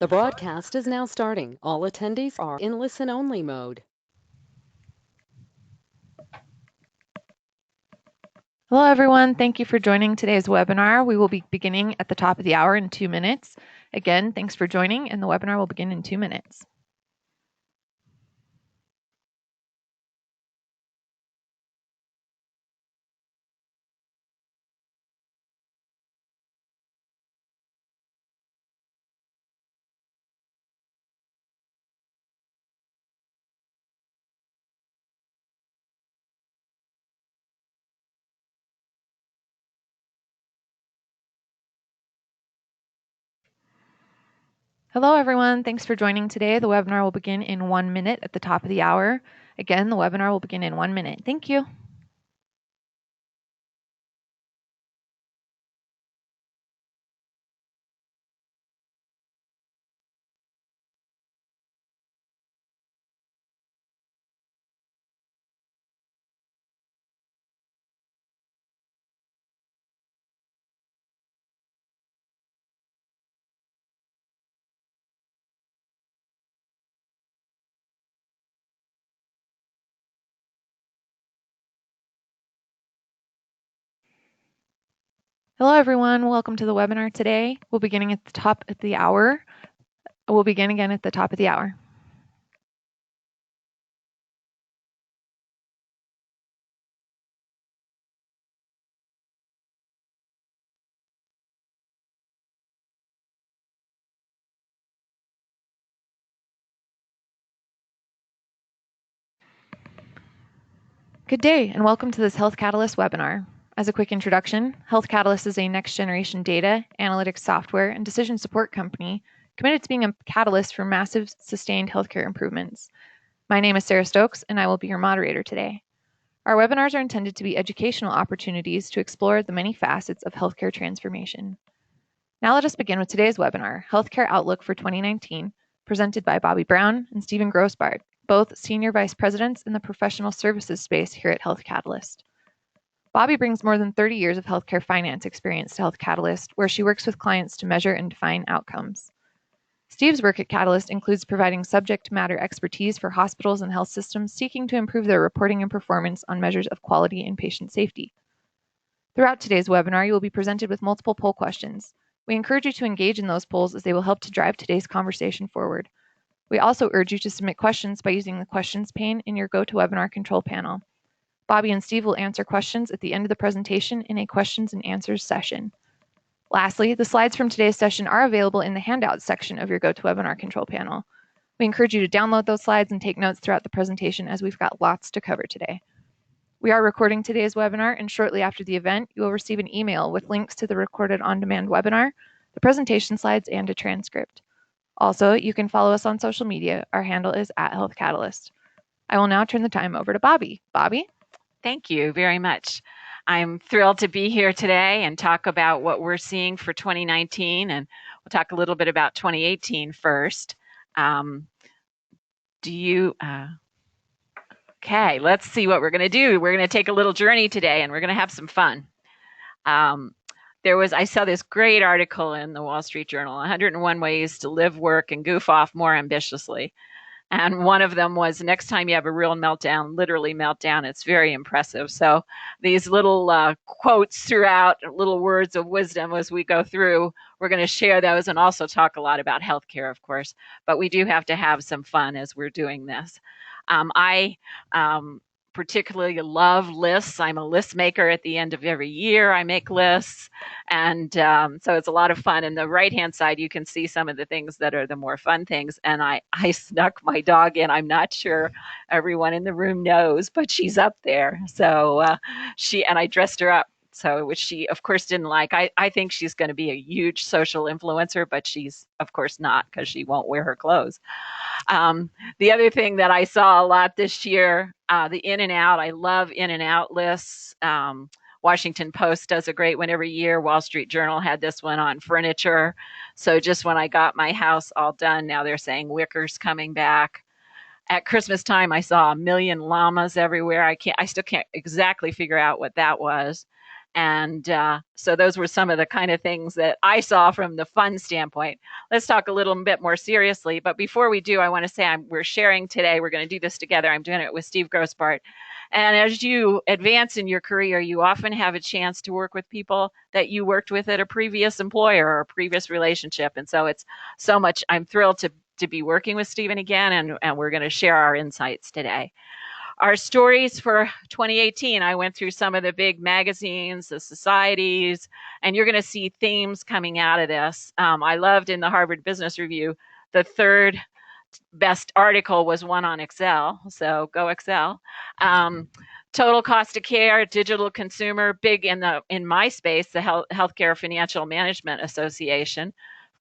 The broadcast is now starting. All attendees are in listen-only mode. Hello, everyone. Thank you for joining today's webinar. We will be beginning at the top of the hour in 2 minutes. Again, thanks for joining, and the webinar will begin in 2 minutes. Hello, everyone. Thanks for joining today. The webinar will begin in 1 minute at the top of the hour. Again, the webinar will begin in 1 minute. Thank you. Hello, everyone. Welcome to the webinar today. We'll be beginning at the top of the hour. We'll begin again at the top of the hour. Good day, and welcome to this Health Catalyst webinar. As a quick introduction, Health Catalyst is a next-generation data, analytics software, and decision support company committed to being a catalyst for massive, sustained healthcare improvements. My name is Sarah Stokes, and I will be your moderator today. Our webinars are intended to be educational opportunities to explore the many facets of healthcare transformation. Now let us begin with today's webinar, Healthcare Outlook for 2019, presented by Bobbi Brown and Stephen Grossbard, both Senior Vice Presidents in the professional services space here at Health Catalyst. Bobbi brings more than 30 years of healthcare finance experience to Health Catalyst, where she works with clients to measure and define outcomes. Steve's work at Catalyst includes providing subject matter expertise for hospitals and health systems seeking to improve their reporting and performance on measures of quality and patient safety. Throughout today's webinar, you will be presented with multiple poll questions. We encourage you to engage in those polls as they will help to drive today's conversation forward. We also urge you to submit questions by using the questions pane in your GoToWebinar control panel. Bobbi and Steve will answer questions at the end of the presentation in a questions and answers session. Lastly, the slides from today's session are available in the handouts section of your GoToWebinar control panel. We encourage you to download those slides and take notes throughout the presentation as we've got lots to cover today. We are recording today's webinar, and shortly after the event, you will receive an email with links to the recorded on-demand webinar, the presentation slides, and a transcript. Also, you can follow us on social media. Our handle is @HealthCatalyst. I will now turn the time over to Bobbi. Bobbi? Thank you very much. I'm thrilled to be here today and talk about what we're seeing for 2019, and we'll talk a little bit about 2018 first. Okay, let's see what we're going to do. We're going to take a little journey today, and we're going to have some fun. I saw this great article in the Wall Street Journal, 101 Ways to Live, Work, and Goof Off More Ambitiously. And one of them was, next time you have a real meltdown, literally meltdown, it's very impressive. So these little quotes throughout, little words of wisdom as we go through, we're going to share those and also talk a lot about healthcare, of course. But we do have to have some fun as we're doing this. I particularly love lists. I'm a list maker. At the end of every year, I make lists. And so it's a lot of fun. And the right-hand side, you can see some of the things that are the more fun things. And I snuck my dog in. I'm not sure everyone in the room knows, but she's up there. So I dressed her up. So, which she, of course, didn't like. I think she's going to be a huge social influencer, but she's, of course, not, because she won't wear her clothes. The other thing that I saw a lot this year, the in and out. I love in and out lists. Washington Post does a great one every year. Wall Street Journal had this one on furniture. So just when I got my house all done, now they're saying wicker's coming back. At Christmas time, I saw 1 million llamas everywhere. I still can't exactly figure out what that was. And so those were some of the kind of things that I saw from the fun standpoint. Let's talk a little bit more seriously. But before we do, I want to say we're sharing today. We're going to do this together. I'm doing it with Steve Grossbart. And as you advance in your career, you often have a chance to work with people that you worked with at a previous employer or a previous relationship. And so it's so much, I'm thrilled to be working with Stephen again, and we're going to share our insights today. Our stories for 2018, I went through some of the big magazines, the societies, and you're going to see themes coming out of this. I loved in the Harvard Business Review, the third best article was one on Excel, so go Excel. Total cost of care, digital consumer, big in my space, the Healthcare Financial Management Association.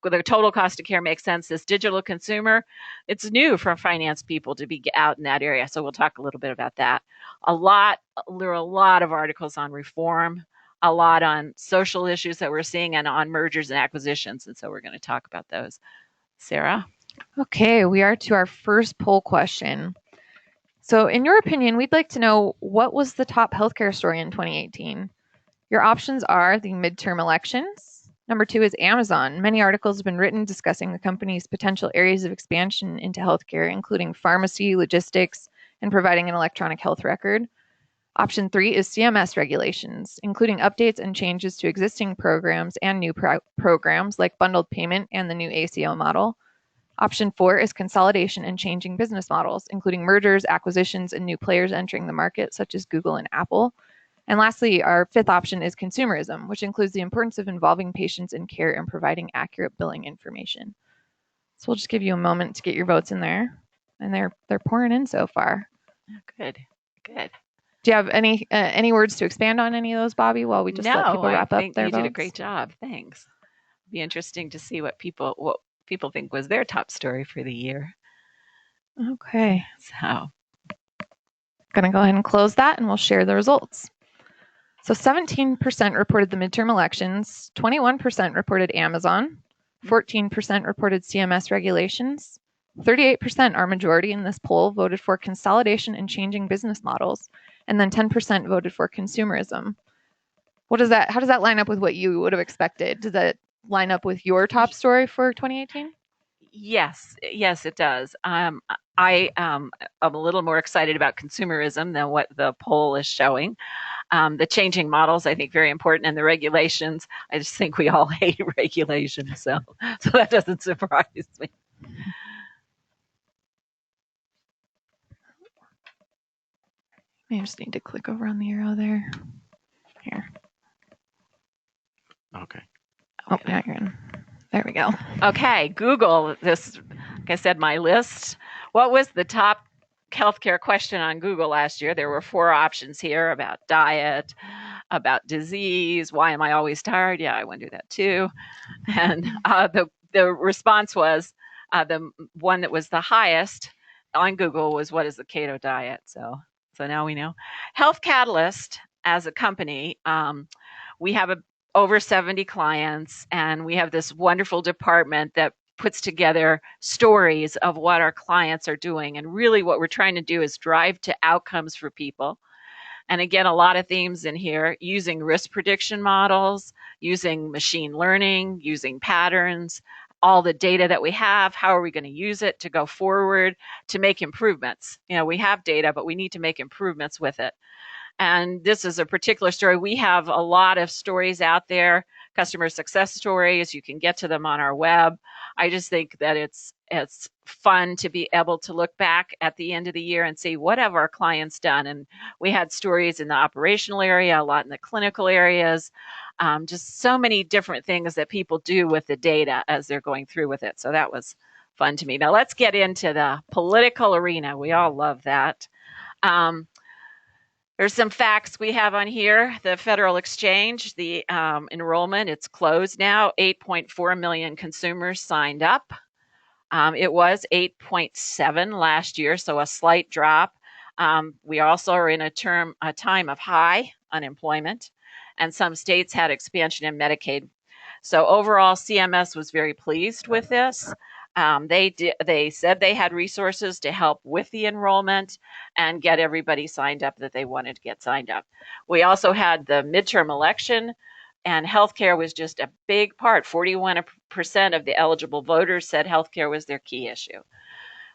The total cost of care makes sense. This digital consumer, it's new for finance people to be out in that area. So we'll talk a little bit about that. There are a lot of articles on reform, a lot on social issues that we're seeing, and on mergers and acquisitions. And so we're going to talk about those. Sarah? Okay, we are to our first poll question. So in your opinion, we'd like to know, what was the top healthcare story in 2018? Your options are the midterm elections. Number 2 is Amazon. Many articles have been written discussing the company's potential areas of expansion into healthcare, including pharmacy, logistics, and providing an electronic health record. Option 3 is CMS regulations, including updates and changes to existing programs and new programs like bundled payment and the new ACO model. Option 4 is consolidation and changing business models, including mergers, acquisitions, and new players entering the market, such as Google and Apple. And lastly, our 5th option is consumerism, which includes the importance of involving patients in care and providing accurate billing information. So we'll just give you a moment to get your votes in there. And they're pouring in so far. Good. Do you have any words to expand on any of those, Bobbi, while we just let people wrap up their votes? You did a great job. Thanks. It'll be interesting to see what people think was their top story for the year. Okay. So going to go ahead and close that, and we'll share the results. So 17% reported the midterm elections, 21% reported Amazon, 14% reported CMS regulations, 38%, our majority in this poll, voted for consolidation and changing business models, and then 10% voted for consumerism. How does that line up with what you would have expected? Does that line up with your top story for 2018? Yes, it does. I am a little more excited about consumerism than what the poll is showing. The changing models, I think, very important, and the regulations. I just think we all hate regulations, so that doesn't surprise me. I just need to click over on the arrow there. Here. Okay. Oh, now you're in. There we go. Okay, Google. This, like I said, my list. What was the top healthcare question on Google last year? There were 4 options here about diet, about disease. Why am I always tired? Yeah, I want to do that too. And the response was the one that was the highest on Google was, what is the keto diet? So now we know. Health Catalyst as a company, we have over 70 clients, and we have this wonderful department that puts together stories of what our clients are doing. And really what we're trying to do is drive to outcomes for people. And again, a lot of themes in here, using risk prediction models, using machine learning, using patterns, all the data that we have, how are we going to use it to go forward to make improvements? We have data, but we need to make improvements with it. And this is a particular story. We have a lot of stories out there, customer success stories. You can get to them on our web. I just think that it's fun to be able to look back at the end of the year and see what have our clients done. And we had stories in the operational area, a lot in the clinical areas, just so many different things that people do with the data as they're going through with it. So that was fun to me. Now let's get into the political arena. We all love that. There's some facts we have on here. The federal exchange, the enrollment, it's closed now. 8.4 million consumers signed up. It was 8.7 last year, so a slight drop. We also are in a time of high unemployment, and some states had expansion in Medicaid. So overall, CMS was very pleased with this. They said they had resources to help with the enrollment and get everybody signed up that they wanted to get signed up. We also had the midterm election, and healthcare was just a big part. 41% of the eligible voters said healthcare was their key issue.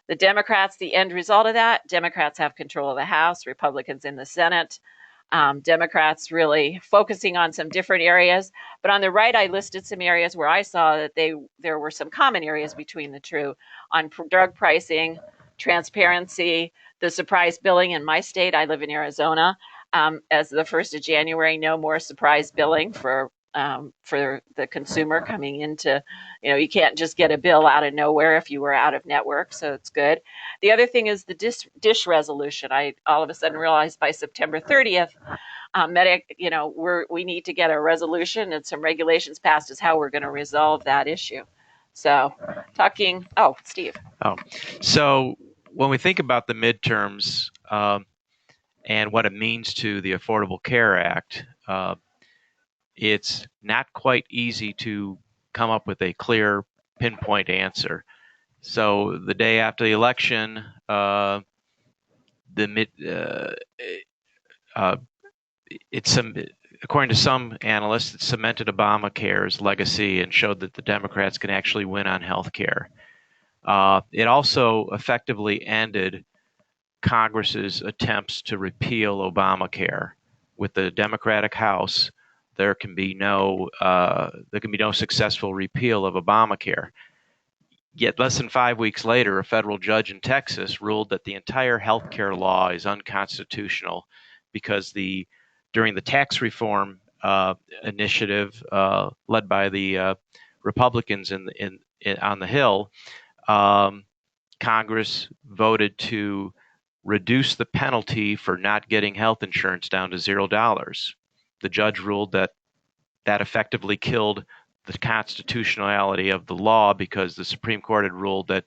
The Democrats, the end result of that, Democrats have control of the House, Republicans in the Senate. Democrats really focusing on some different areas. But on the right, I listed some areas where I saw that there were some common areas between the two on drug pricing, transparency, the surprise billing in my state. I live in Arizona. As the 1st of January, no more surprise billing for the consumer coming into, you can't just get a bill out of nowhere if you were out of network, so it's good. The other thing is the dish resolution. I all of a sudden realized by September 30th, we need to get a resolution and some regulations passed as how we're going to resolve that issue. So Steve. So when we think about the midterms and what it means to the Affordable Care Act, it's not quite easy to come up with a clear pinpoint answer. So the day after the election, according to some analysts, it cemented Obamacare's legacy and showed that the Democrats can actually win on health care. It also effectively ended Congress's attempts to repeal Obamacare. With the Democratic House, there can be no successful repeal of Obamacare. Yet less than 5 weeks later, a federal judge in Texas ruled that the entire health care law is unconstitutional because during the tax reform initiative led by the Republicans on the Hill, Congress voted to reduce the penalty for not getting health insurance down to $0. The judge ruled that effectively killed the constitutionality of the law because the Supreme Court had ruled that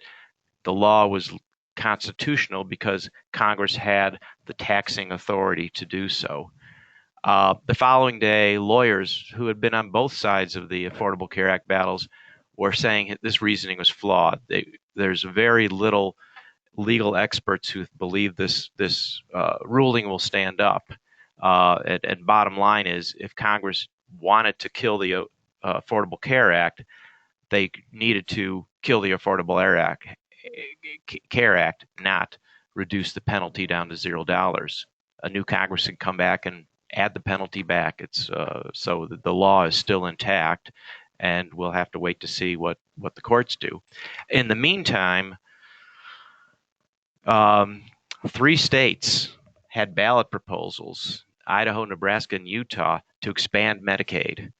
the law was constitutional because Congress had the taxing authority to do so. The following day, lawyers who had been on both sides of the Affordable Care Act battles were saying this reasoning was flawed. There's very little legal experts who believe this ruling will stand up. And bottom line is, if Congress wanted to kill the Affordable Care Act, they needed to kill the Affordable Care Act, not reduce the penalty down to $0. A new Congress can come back and add the penalty back. It's so the law is still intact, and we'll have to wait to see what the courts do. In the meantime, 3 states had ballot proposals, Idaho, Nebraska, and Utah, to expand Medicaid.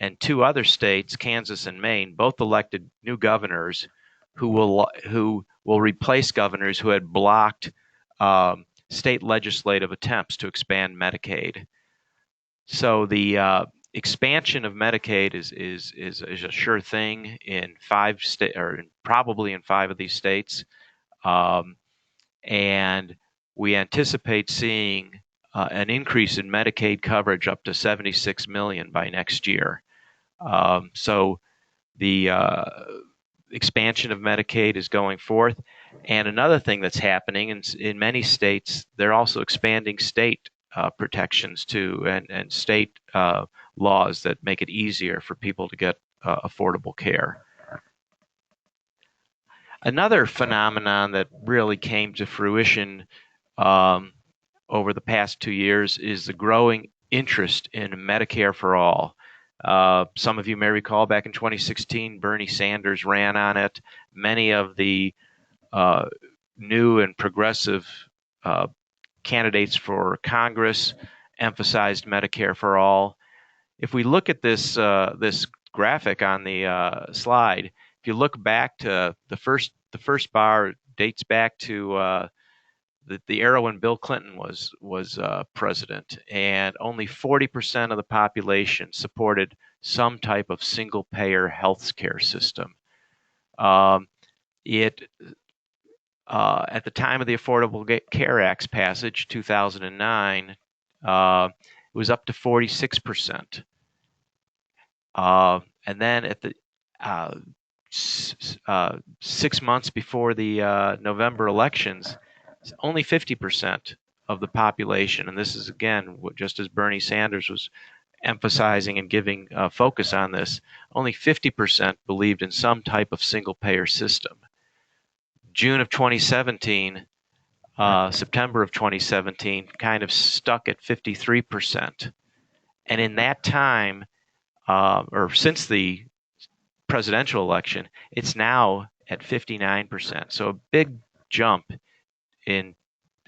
And 2 other states, Kansas and Maine, both elected new governors who will replace governors who had blocked state legislative attempts to expand Medicaid. So the expansion of Medicaid is a sure thing in 5 states, or probably in 5 of these states. And we anticipate seeing an increase in Medicaid coverage up to 76 million by next year. So the expansion of Medicaid is going forth. And another thing that's happening in many states, they're also expanding state protections too, and state laws that make it easier for people to get affordable care. Another phenomenon that really came to fruition over the past 2 years is the growing interest in Medicare for all. Some of you may recall back in 2016, Bernie Sanders ran on it. Many of the new and progressive candidates for Congress emphasized Medicare for all. If we look at this graphic on the slide, if you look back to the first bar dates back to the era when Bill Clinton was president, and only 40% of the population supported some type of single-payer health care system. At the time of the Affordable Care Act's passage, 2009, it was up to 46%. And then 6 months before the November elections, only 50% of the population, and this is again just as Bernie Sanders was emphasizing and giving focus on this, only 50% believed in some type of single payer system. June of 2017, September of 2017, kind of stuck at 53%. And in that time, or since the presidential election, it's now at 59%. So a big jump in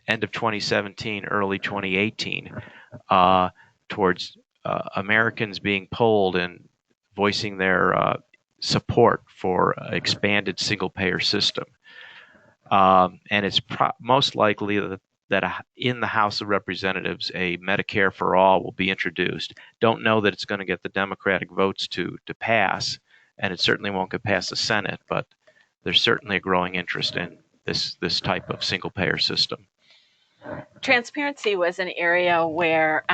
end of 2017, early 2018, towards Americans being polled and voicing their support for an expanded single-payer system. And it's most likely that in the House of Representatives, a Medicare for all will be introduced. Don't know that it's going to get the Democratic votes to pass, and it certainly won't get past the Senate, but there's certainly a growing interest in this type of single-payer system. Transparency was an area where,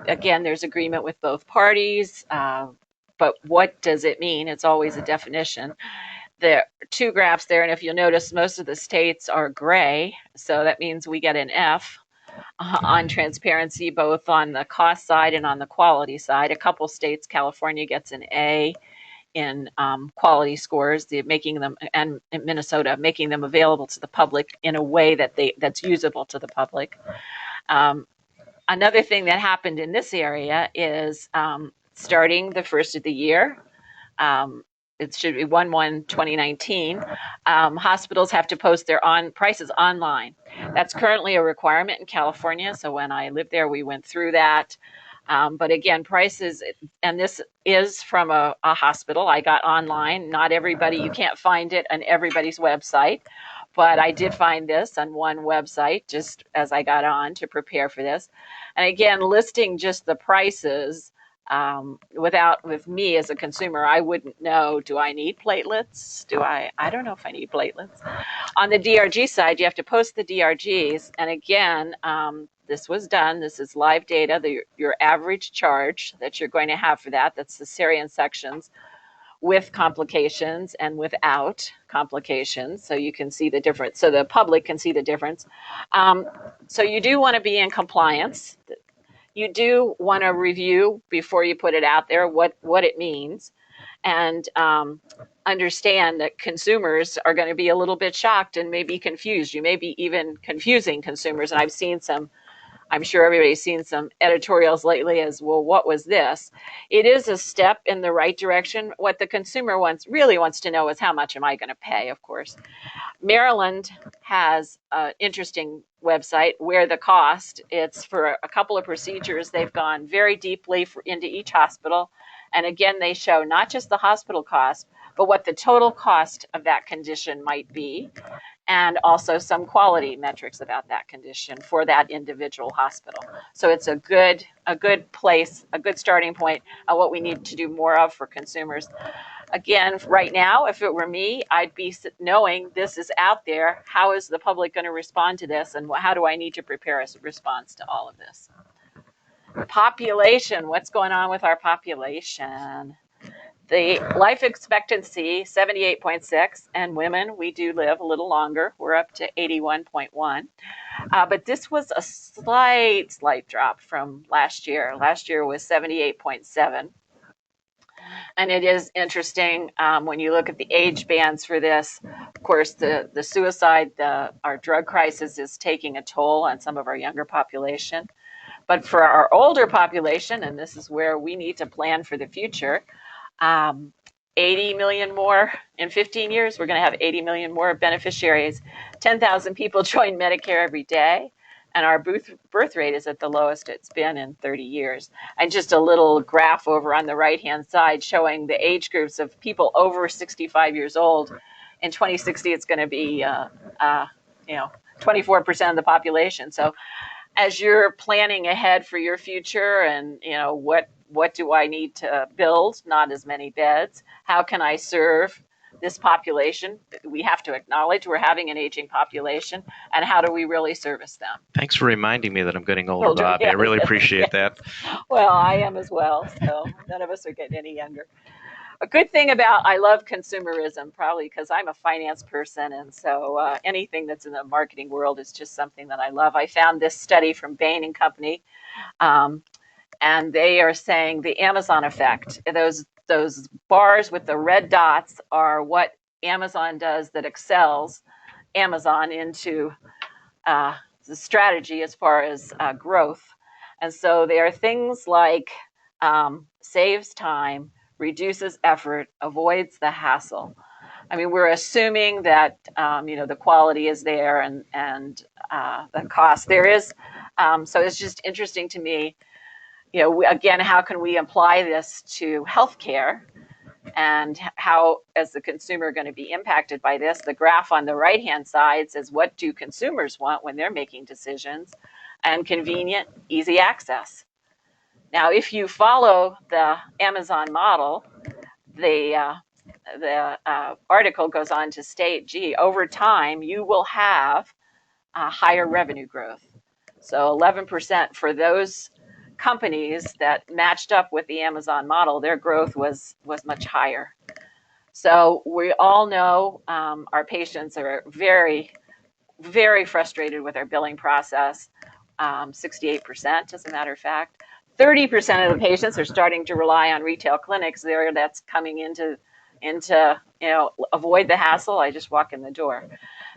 again, there's agreement with both parties, but what does it mean? It's always a definition. There are two graphs there, and if you'll notice, most of the states are gray, so that means we get an F on transparency, both on the cost side and on the quality side. A couple states, California gets an A in quality scores, making them, and in Minnesota, making them available to the public in a way that's usable to the public. Another thing that happened in this area is starting the first of the year, it should be 1/1/2019, hospitals have to post their prices online. That's currently a requirement in California, so when I lived there, we went through that. But again, prices, and this is from a hospital I got online. Not everybody, you can't find it on everybody's website, but I did find this on one website just as I got on to prepare for this. And again, listing just the prices, with me as a consumer, I wouldn't know, do I need platelets? I don't know if I need platelets. On the DRG side, you have to post the DRGs. And again, this was done. This is live data, your average charge that you're going to have for that. That's cesarean sections with complications and without complications. So you can see the difference. So the public can see the difference. So you do want to be in compliance. You do want to review before you put it out there what it means, and understand that consumers are going to be a little bit shocked and maybe confused. You may be even confusing consumers. And I've seen some, I'm sure everybody's seen some editorials lately as, well, what was this? It is a step in the right direction. What the consumer really wants to know is, how much am I going to pay, of course. Maryland has an interesting website where the cost, it's for a couple of procedures. They've gone very deeply into each hospital. And again, they show not just the hospital cost, but what the total cost of that condition might be, and also some quality metrics about that condition for that individual hospital. So it's a good place, a good starting point of what we need to do more of for consumers. Again, right now, if it were me, I'd be knowing this is out there. How is the public going to respond to this? And how do I need to prepare a response to all of this? Population, what's going on with our population? The life expectancy, 78.6, and women, we do live a little longer. We're up to 81.1. But this was a slight drop from last year. Last year was 78.7. And it is interesting when you look at the age bands for this. Of course, the suicide, our drug crisis is taking a toll on some of our younger population. But for our older population, and this is where we need to plan for the future, 80 million more in 15 years. We're going to have 80 million more beneficiaries. 10,000 people join Medicare every day. And our birth rate is at the lowest it's been in 30 years. And just a little graph over on the right-hand side showing the age groups of people over 65 years old. In 2060, it's going to be 24% of the population. So as you're planning ahead for your future and, what do I need to build? Not as many beds. How can I serve this population? We have to acknowledge we're having an aging population, and how do we really service them? Thanks for reminding me that I'm getting older, Bobbi. Yeah, I really appreciate that. Well, I am as well, so none of us are getting any younger. a good thing about, I love consumerism, probably because I'm a finance person, and so anything that's in the marketing world is just something that I love. I found this study from Bain and Company, um, and they are saying the Amazon effect. Those bars with the red dots are what Amazon does that excels Amazon into the strategy as far as growth. And so they are things like saves time, reduces effort, avoids the hassle. I mean, we're assuming that the quality is there and the cost there is. So it's just interesting to me. Again, how can we apply this to healthcare, and how, as the consumer, going to be impacted by this? The graph on the right-hand side says, what do consumers want when they're making decisions? And convenient, easy access. Now, if you follow the Amazon model, the article goes on to state, gee, over time, you will have higher revenue growth. So 11% for those companies that matched up with the Amazon model, their growth was much higher. So we all know our patients are very, very frustrated with our billing process. 68%, as a matter of fact. 30% of the patients are starting to rely on retail clinics there. That's coming into avoid the hassle. I just walk in the door.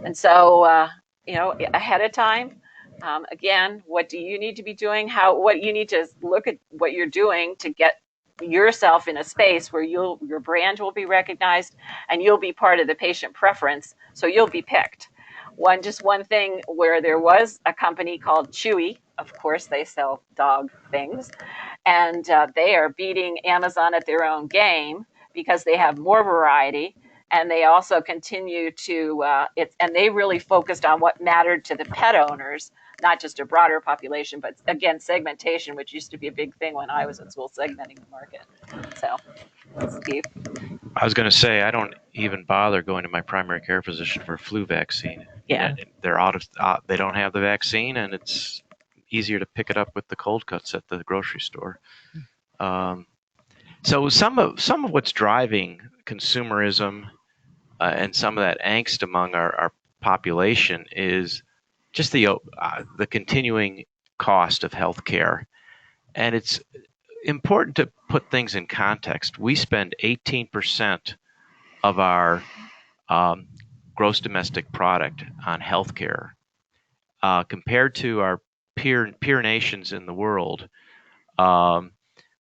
And so, ahead of time, again, what do you need to be doing? What you need to look at what you're doing to get yourself in a space where your brand will be recognized and you'll be part of the patient preference, so you'll be picked. One thing where there was a company called Chewy, of course they sell dog things, and they are beating Amazon at their own game because they have more variety, and they also continue to and they really focused on what mattered to the pet owners, not just a broader population, but again, segmentation, which used to be a big thing when I was in school, segmenting the market. So, Steve. I was going to say, I don't even bother going to my primary care physician for a flu vaccine. Yeah. They're they don't have the vaccine, and it's easier to pick it up with the cold cuts at the grocery store. So some of what's driving consumerism and some of that angst among our population is just the continuing cost of healthcare, and it's important to put things in context. We spend 18% of our gross domestic product on healthcare, compared to our peer nations in the world.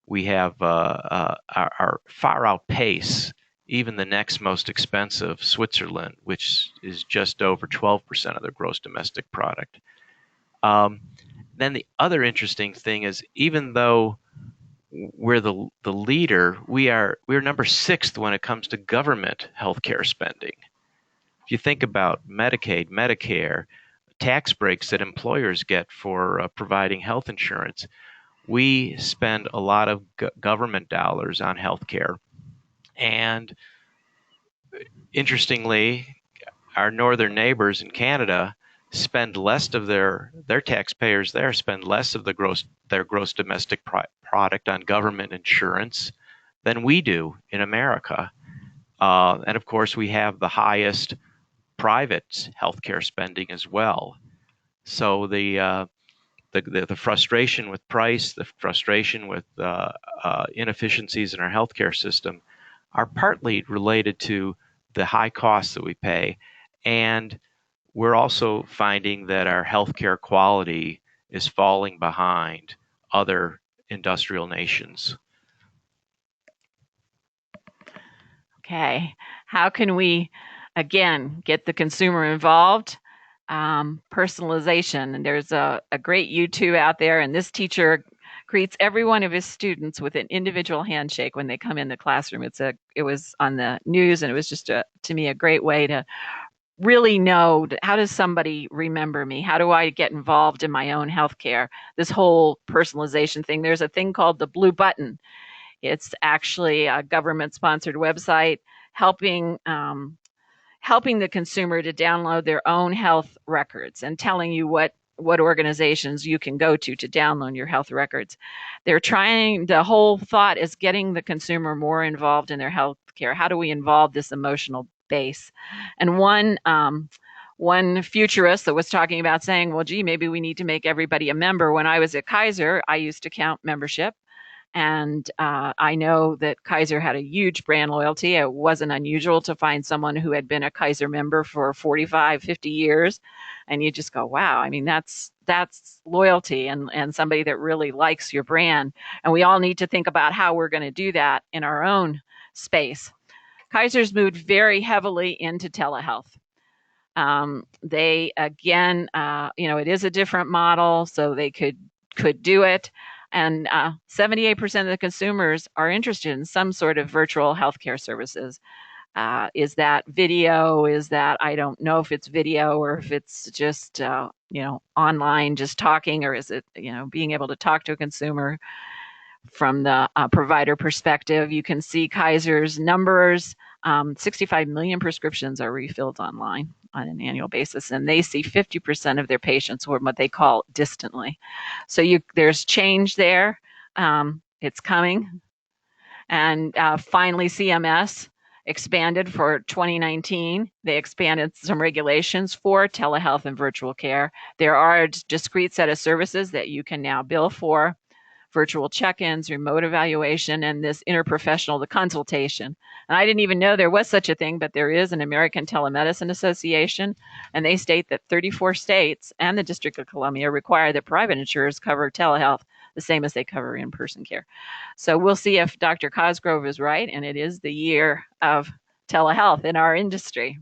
We have our far outpace even the next most expensive, Switzerland, which is just over 12% of their gross domestic product. Then the other interesting thing is, even though we're the leader, we're number 6 when it comes to government healthcare spending. If you think about Medicaid, Medicare, tax breaks that employers get for providing health insurance, we spend a lot of government dollars on healthcare. And interestingly, our northern neighbors in Canada spend less of their taxpayers there spend less of their gross domestic product on government insurance than we do in America. And of course, we have the highest private healthcare spending as well. So the frustration with price, the frustration with inefficiencies in our healthcare system are partly related to the high costs that we pay. And we're also finding that our healthcare quality is falling behind other industrial nations. Okay. How can we, again, get the consumer involved? Personalization. And there's a great YouTube out there, and this teacher greets every one of his students with an individual handshake when they come in the classroom. It was on the news, and it was just to me a great way to really know, how does somebody remember me? How do I get involved in my own healthcare? This whole personalization thing. There's a thing called the Blue Button. It's actually a government-sponsored website helping the consumer to download their own health records and telling you what what organizations you can go to download your health records. The whole thought is getting the consumer more involved in their health care. How do we involve this emotional base? And one futurist that was talking about saying, well, gee, maybe we need to make everybody a member. When I was at Kaiser, I used to count membership. And I know that Kaiser had a huge brand loyalty. It wasn't unusual to find someone who had been a Kaiser member for 45, 50 years. And you just go, wow, I mean, that's loyalty and somebody that really likes your brand. And we all need to think about how we're going to do that in our own space. Kaiser's moved very heavily into telehealth. They again, it is a different model, so they could do it. And 78% of the consumers are interested in some sort of virtual healthcare services. Is that video? Is that, I don't know if it's video or if it's just, online, just talking, or is it, being able to talk to a consumer from the provider perspective. You can see Kaiser's numbers. 65 million prescriptions are refilled online on an annual basis, and they see 50% of their patients with what they call distantly. So there's change there. It's coming. And finally, CMS expanded for 2019. They expanded some regulations for telehealth and virtual care. There are a discrete set of services that you can now bill for: virtual check-ins, remote evaluation, and this interprofessional, the consultation. And I didn't even know there was such a thing, but there is an American Telemedicine Association, and they state that 34 states and the District of Columbia require that private insurers cover telehealth the same as they cover in-person care. So we'll see if Dr. Cosgrove is right, and it is the year of telehealth in our industry.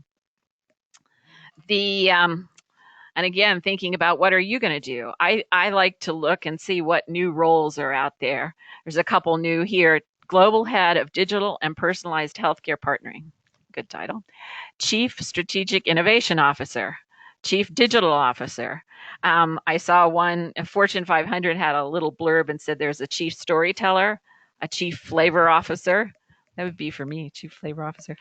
And again, thinking about what are you going to do? I like to look and see what new roles are out there. There's a couple new here. Global Head of Digital and Personalized Healthcare Partnering. Good title. Chief Strategic Innovation Officer. Chief Digital Officer. I saw one, Fortune 500 had a little blurb and said there's a chief storyteller, a chief flavor officer. That would be for me, chief flavor officer.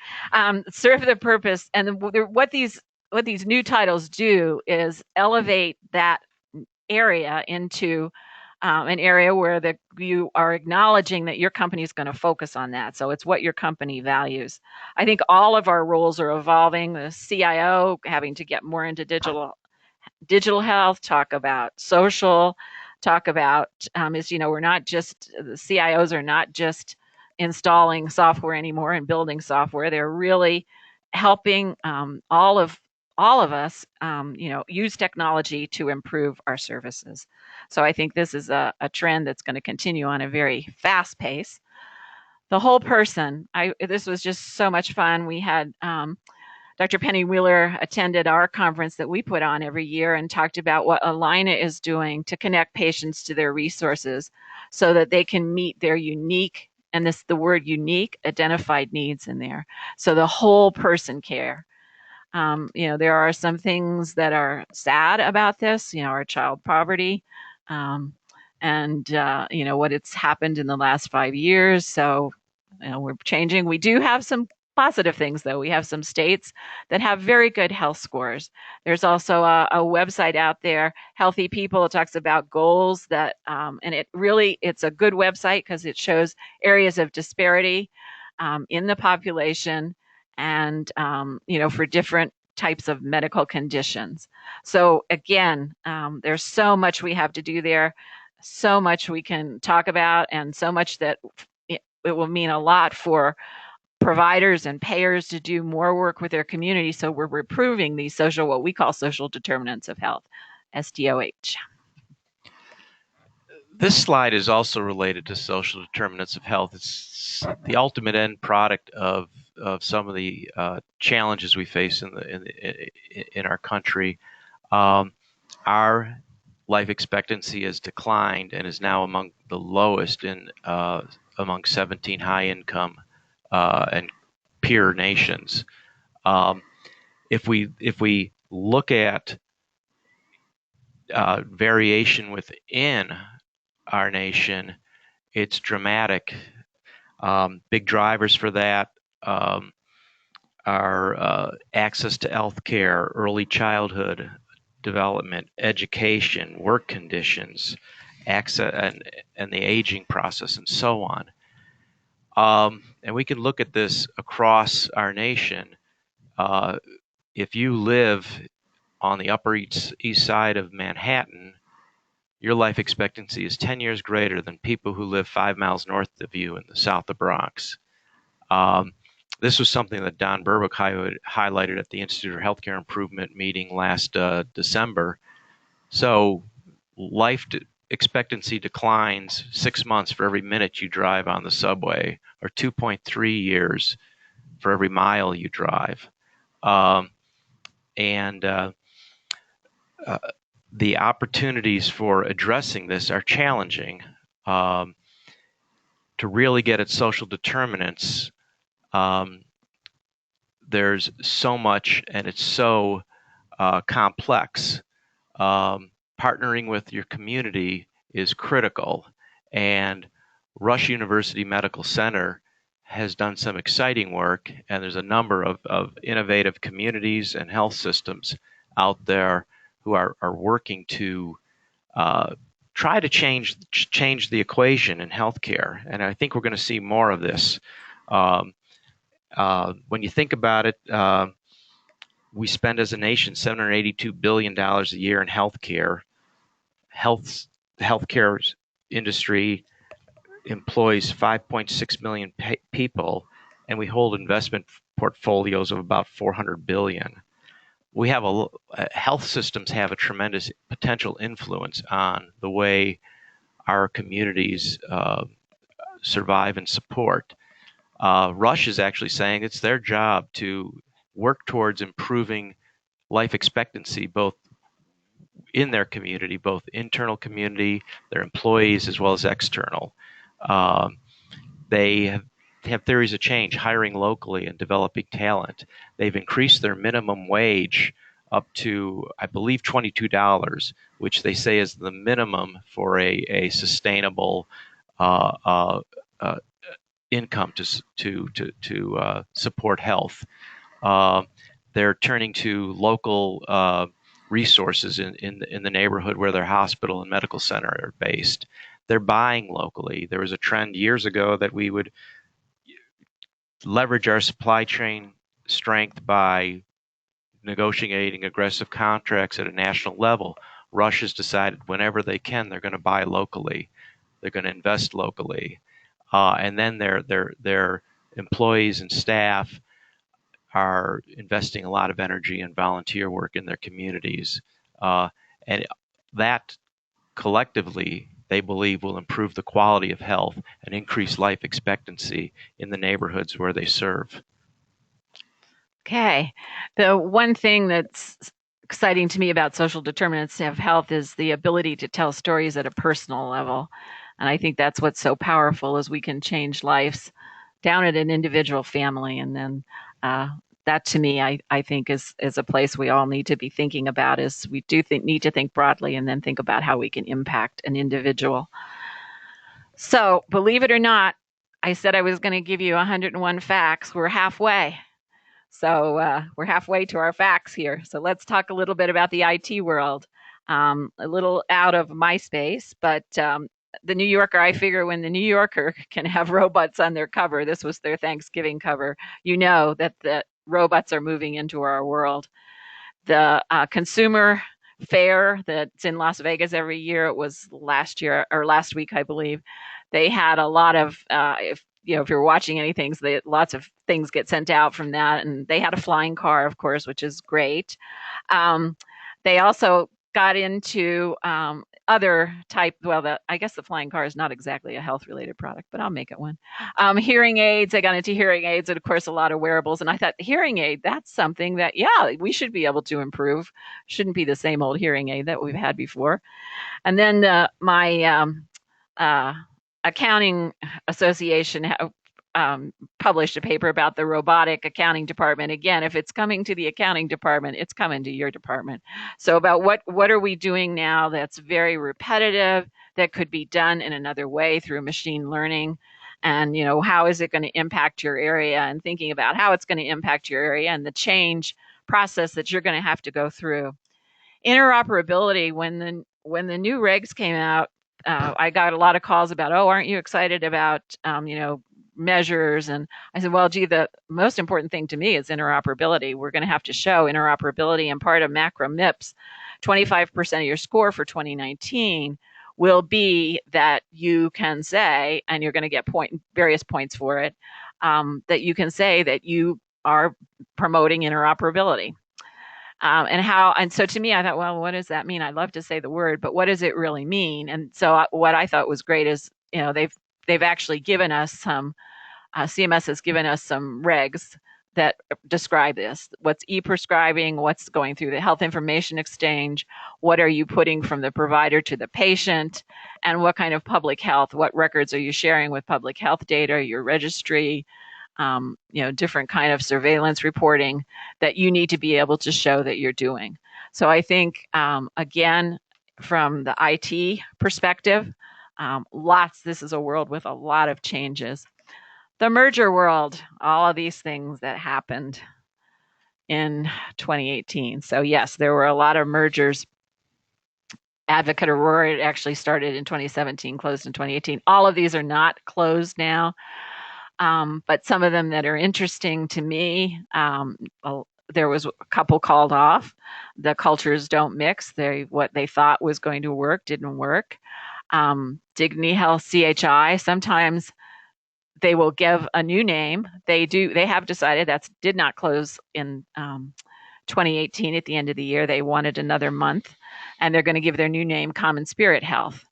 Serve the purpose. And what these new titles do is elevate that area into an area where you are acknowledging that your company is going to focus on that. So it's what your company values. I think all of our roles are evolving. The CIO having to get more into digital health, talk about social, talk about we're not just, the CIOs are not just installing software anymore and building software. They're really helping all of us, use technology to improve our services. So I think this is a trend that's going to continue on a very fast pace. The whole person, this was just so much fun. We had Dr. Penny Wheeler attended our conference that we put on every year and talked about what Alina is doing to connect patients to their resources so that they can meet their unique, and the word unique, identified needs in there. So the whole person care. There are some things that are sad about this, our child poverty, and what it's happened in the last 5 years. So, we're changing. We do have some positive things, though. We have some states that have very good health scores. There's also a website out there, Healthy People. It talks about goals that, and it's a good website because it shows areas of disparity in the population, and for different types of medical conditions. So again, there's so much we have to do there, so much we can talk about, and so much that it will mean a lot for providers and payers to do more work with their community. So we're improving these what we call social determinants of health, SDOH. This slide is also related to social determinants of health. It's the ultimate end product of some of the challenges we face in our country. Our life expectancy has declined and is now among the lowest among 17 high-income and peer nations. If we look at variation within our nation, it's dramatic. Big drivers for that are access to health care, early childhood, development, education, work conditions, access, and the aging process, and so on. And we can look at this across our nation. If you live on the Upper East Side of Manhattan, your life expectancy is 10 years greater than people who live 5 miles north of you in the South of Bronx. This was something that Don Burbick highlighted at the Institute for Healthcare Improvement meeting last December. So life expectancy declines 6 months for every minute you drive on the subway, or 2.3 years for every mile you drive. The opportunities for addressing this are challenging. To really get at social determinants, there's so much, and it's so complex. Partnering with your community is critical, and Rush University Medical Center has done some exciting work, and there's a number of innovative communities and health systems out there who are working to try to change the equation in healthcare, and I think we're going to see more of this. When you think about it, we spend as a nation $782 billion a year in healthcare. The healthcare industry employs 5.6 million people, and we hold investment portfolios of about 400 billion. We have health systems have a tremendous potential influence on the way our communities survive and support. Rush is actually saying it's their job to work towards improving life expectancy, both in their community, both internal community, their employees, as well as external. They have theories of change, hiring locally and developing talent. They've increased their minimum wage up to, I believe, $22, which they say is the minimum for a sustainable income to support health. They're turning to local resources in the neighborhood where their hospital and medical center are based. They're buying locally. There was a trend years ago that we would leverage our supply chain strength by negotiating aggressive contracts at a national level. Rush has decided whenever they can, they're going to buy locally. They're going to invest locally. And then their employees and staff are investing a lot of energy and volunteer work in their communities. And that collectively, they believe, will improve the quality of health and increase life expectancy in the neighborhoods where they serve. Okay. The one thing that's exciting to me about social determinants of health is the ability to tell stories at a personal level. And I think that's what's so powerful, is we can change lives down at an individual family. And then that, to me, I think is a place we all need to be thinking about, is we do need to think broadly and then think about how we can impact an individual. So believe it or not, I said I was going to give you 101 facts. We're halfway. So we're halfway to our facts here. So let's talk a little bit about the IT world. A little out of my space, but the New Yorker, I figure when the New Yorker can have robots on their cover, this was their Thanksgiving cover, you know that the robots are moving into our world. The consumer fair that's in Las Vegas every year, it was last week, I believe, they had a lot of, if you're watching anything, lots of things get sent out from that. And they had a flying car, of course, which is great. They also got into other type, I guess the flying car is not exactly a health-related product, but I'll make it one. Hearing aids, I got into hearing aids, and of course a lot of wearables. And I thought, hearing aid, that's something that, we should be able to improve. Shouldn't be the same old hearing aid that we've had before. And then my accounting association published a paper about the robotic accounting department. Again, if it's coming to the accounting department, it's coming to your department. So about what are we doing now that's very repetitive, that could be done in another way through machine learning, and how is it going to impact your area, and thinking about how it's going to impact your area and the change process that you're going to have to go through. Interoperability, when the new regs came out, I got a lot of calls about, oh, aren't you excited about measures? And I said, well, gee, the most important thing to me is interoperability. We're going to have to show interoperability, and part of macro MIPS, 25% of your score for 2019 will be that you can say, and you're going to get various points for it, that you can say that you are promoting interoperability. And so to me, I thought, well, what does that mean? I'd love to say the word, but what does it really mean? And so what I thought was great is, they've actually given us some, CMS has given us some regs that describe this. What's e-prescribing, what's going through the health information exchange, what are you putting from the provider to the patient, and what kind of public health, what records are you sharing with public health data, your registry, different kind of surveillance reporting that you need to be able to show that you're doing. So I think, again, from the IT perspective, this is a world with a lot of changes. The merger world, all of these things that happened in 2018. So yes, there were a lot of mergers. Advocate Aurora actually started in 2017, closed in 2018. All of these are not closed now. But some of them that are interesting to me, there was a couple called off. The cultures don't mix. What they thought was going to work didn't work. Dignity Health CHI, sometimes they will give a new name. They have decided that did not close in 2018 at the end of the year. They wanted another month, and they're going to give their new name Common Spirit Health.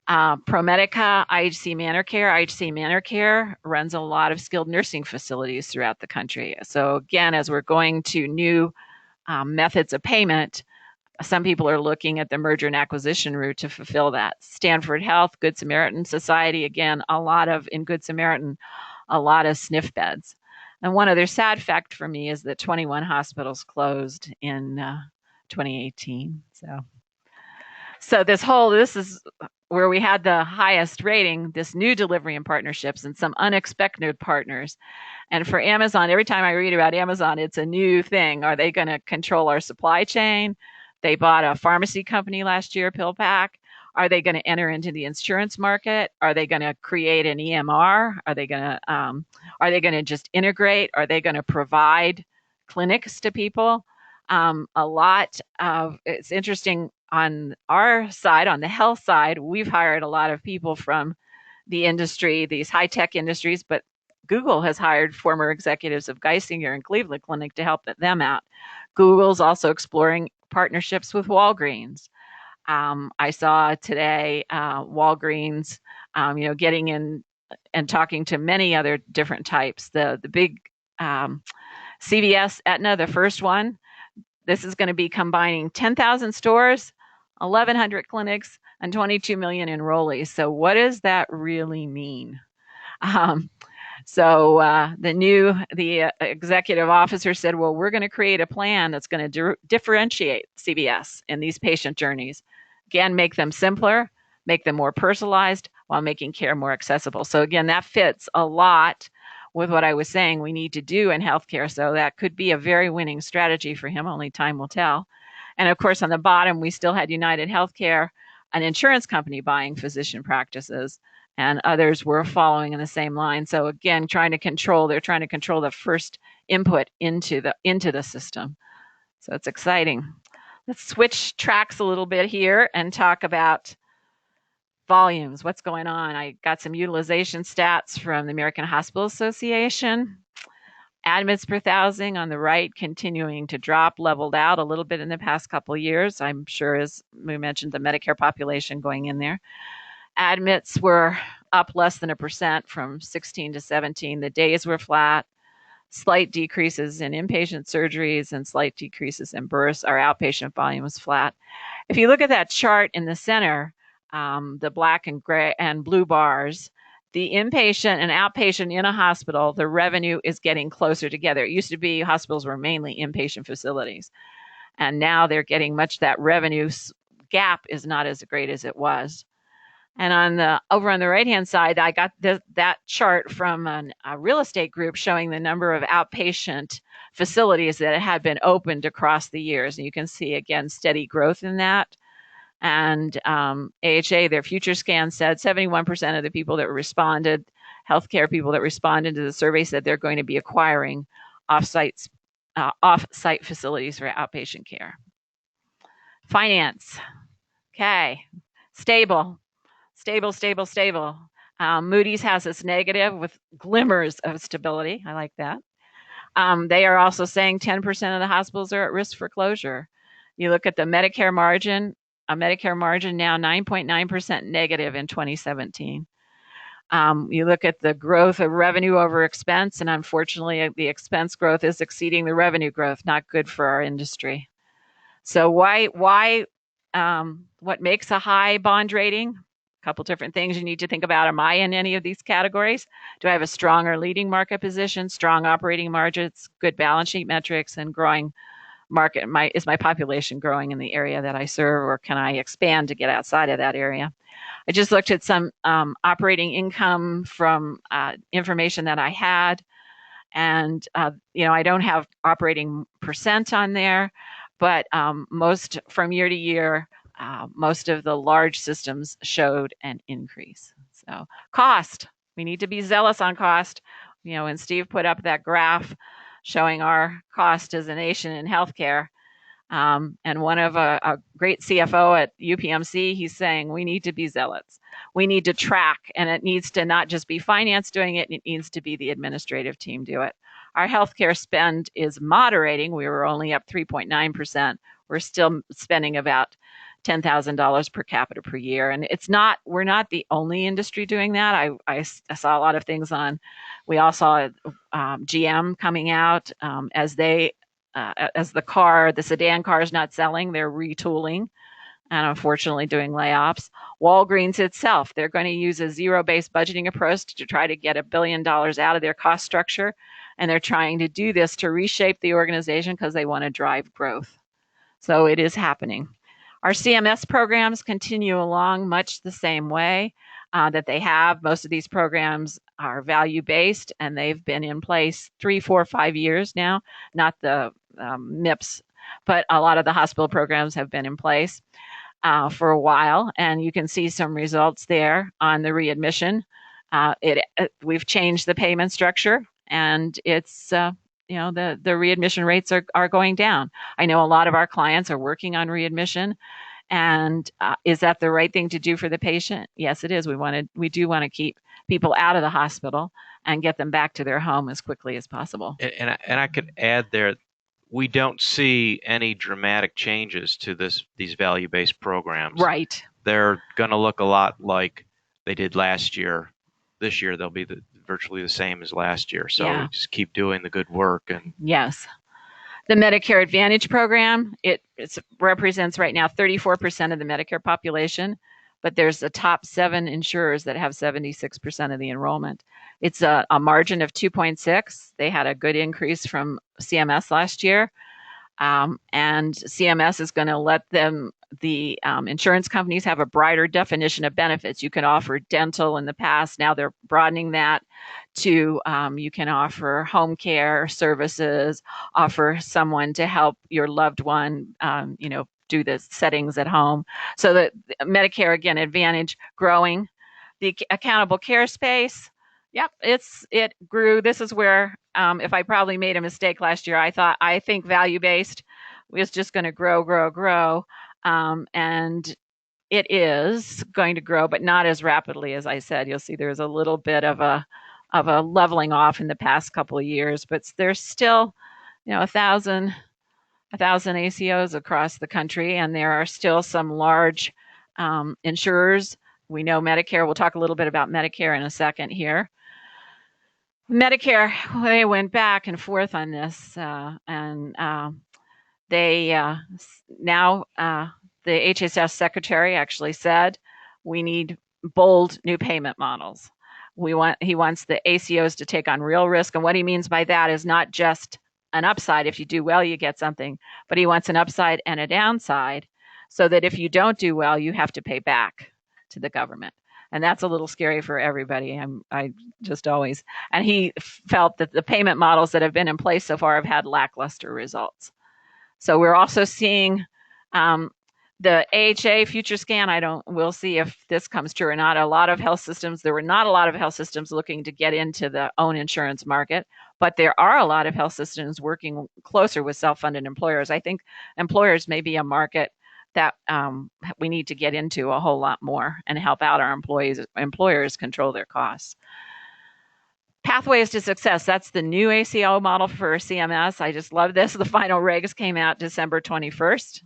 ProMedica, IHC ManorCare. IHC ManorCare runs a lot of skilled nursing facilities throughout the country. So again, as we're going to new methods of payment, some people are looking at the merger and acquisition route to fulfill that. Stanford Health, Good Samaritan Society, again, in Good Samaritan, a lot of SNF beds. And one other sad fact for me is that 21 hospitals closed in 2018. So this is where we had the highest rating, this new delivery and partnerships and some unexpected partners. And for Amazon, every time I read about Amazon, it's a new thing. Are they going to control our supply chain? They bought a pharmacy company last year, PillPack. Are they going to enter into the insurance market? Are they going to create an EMR? Are they going to just integrate? Are they going to provide clinics to people? It's interesting on our side, on the health side, we've hired a lot of people from the industry, these high-tech industries, but Google has hired former executives of Geisinger and Cleveland Clinic to help them out. Google's also exploring partnerships with Walgreens. I saw today Walgreens, getting in and talking to many other different types. The big CVS, Aetna, the first one, this is going to be combining 10,000 stores, 1,100 clinics, and 22 million enrollees. So what does that really mean? The executive officer said, well, we're going to create a plan that's going to differentiate CVS in these patient journeys. Again, make them simpler, make them more personalized while making care more accessible. So again, that fits a lot with what I was saying we need to do in healthcare. So that could be a very winning strategy for him. Only time will tell. And of course, on the bottom, we still had United Healthcare, an insurance company buying physician practices, and others were following in the same line. So again, they're trying to control the first input into the system. So it's exciting. Let's switch tracks a little bit here and talk about volumes. What's going on? I got some utilization stats from the American Hospital Association. Admits per thousand on the right continuing to drop, leveled out a little bit in the past couple of years. I'm sure, as we mentioned, the Medicare population going in there. Admits were up less than 1% from 16 to 17. The days were flat. Slight decreases in inpatient surgeries and slight decreases in births. Our outpatient volume was flat. If you look at that chart in the center, the black and gray and blue bars, the inpatient and outpatient in a hospital, the revenue is getting closer together. It used to be hospitals were mainly inpatient facilities, and now they're getting that revenue gap is not as great as it was. And over on the right-hand side, I got that chart from a real estate group showing the number of outpatient facilities that had been opened across the years. And you can see, again, steady growth in that. And AHA, their future scan said 71% of the people that responded, healthcare people that responded to the survey, said they're going to be acquiring off-site facilities for outpatient care. Finance. Okay. Stable. Moody's has us negative with glimmers of stability. I like that. They are also saying 10% of the hospitals are at risk for closure. You look at the Medicare margin, a Medicare margin now 9.9% negative in 2017. You look at the growth of revenue over expense, and unfortunately, the expense growth is exceeding the revenue growth. Not good for our industry. So what makes a high bond rating? A couple different things you need to think about. Am I in any of these categories? Do I have a strong or leading market position, strong operating margins, good balance sheet metrics, and growing market? Is my population growing in the area that I serve, or can I expand to get outside of that area? I just looked at some operating income from information that I had, and I don't have operating percent on there, but most from year to year, most of the large systems showed an increase. So cost, we need to be zealous on cost. And Steve put up that graph showing our cost as a nation in healthcare. And one of a great CFO at UPMC, he's saying we need to be zealots. We need to track, and it needs to not just be finance doing it, it needs to be the administrative team do it. Our healthcare spend is moderating. We were only up 3.9%. We're still spending about $10,000 per capita per year. And we're not the only industry doing that. I saw a lot of things we all saw GM coming out as the sedan car is not selling, they're retooling and unfortunately doing layoffs. Walgreens itself, they're going to use a zero-based budgeting approach to try to get $1 billion out of their cost structure. And they're trying to do this to reshape the organization because they want to drive growth. So it is happening. Our CMS programs continue along much the same way that they have. Most of these programs are value-based, and they've been in place 3, 4, 5 years now. Not the MIPS, but a lot of the hospital programs have been in place for a while, and you can see some results there on the readmission. We've changed the payment structure, and it's the readmission rates are going down. I know a lot of our clients are working on readmission, and is that the right thing to do for the patient? Yes, it is. We do want to keep people out of the hospital and get them back to their home as quickly as possible. And I could add there, we don't see any dramatic changes to these value-based programs. Right. They're going to look a lot like they did last year. This year they'll be virtually the same as last year. So we just keep doing the good work. And yes. The Medicare Advantage program, it represents right now 34% of the Medicare population, but there's the top 7 insurers that have 76% of the enrollment. It's a margin of 2.6. They had a good increase from CMS last year. And CMS is going to let the insurance companies have a brighter definition of benefits. You can offer dental in the past. Now they're broadening that to you can offer home care services, offer someone to help your loved one, do the settings at home. So that Medicare, again, Advantage growing. The accountable care space, yep, it grew. This is where, if I probably made a mistake last year, I think value-based was just going to grow. And it is going to grow, but not as rapidly as I said. You'll see there's a little bit of a leveling off in the past couple of years, but there's still, 1,000 ACOs across the country, and there are still some large insurers. We know Medicare. We'll talk a little bit about Medicare in a second here. Medicare, they went back and forth on this, and they now the HHS secretary actually said we need bold new payment models. He wants the ACOs to take on real risk, and what he means by that is not just an upside. If you do well, you get something, but he wants an upside and a downside, so that if you don't do well, you have to pay back to the government. And that's a little scary for everybody. I just always, and he felt that the payment models that have been in place so far have had lackluster results. So we're also seeing the AHA future scan. We'll see if this comes true or not. There were not a lot of health systems looking to get into the own insurance market, but there are a lot of health systems working closer with self-funded employers. I think employers may be a market that we need to get into a whole lot more and help out our employers control their costs. Pathways to success. That's the new ACO model for CMS. I just love this. The final regs came out December 21st,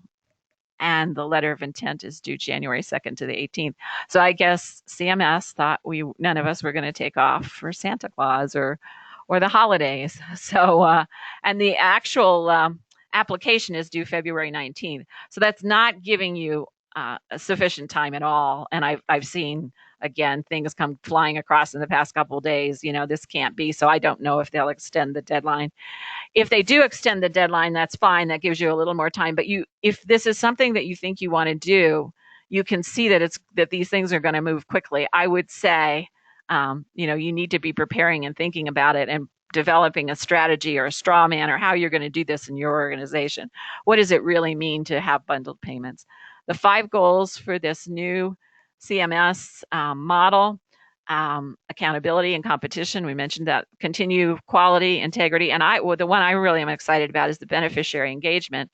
and the letter of intent is due January 2nd to the 18th. So I guess CMS thought none of us were going to take off for Santa Claus or the holidays. So, and the actual application is due February 19th. So that's not giving you sufficient time at all. And I've seen, again, things come flying across in the past couple of days. This can't be. So I don't know if they'll extend the deadline. If they do extend the deadline, that's fine. That gives you a little more time. But if this is something that you think you want to do, you can see that these things are going to move quickly. I would say, you need to be preparing and thinking about it and developing a strategy or a straw man or how you're going to do this in your organization. What does it really mean to have bundled payments? The 5 goals for this new CMS model: accountability and competition. We mentioned that. Continue quality, integrity, and the one I really am excited about is the beneficiary engagement.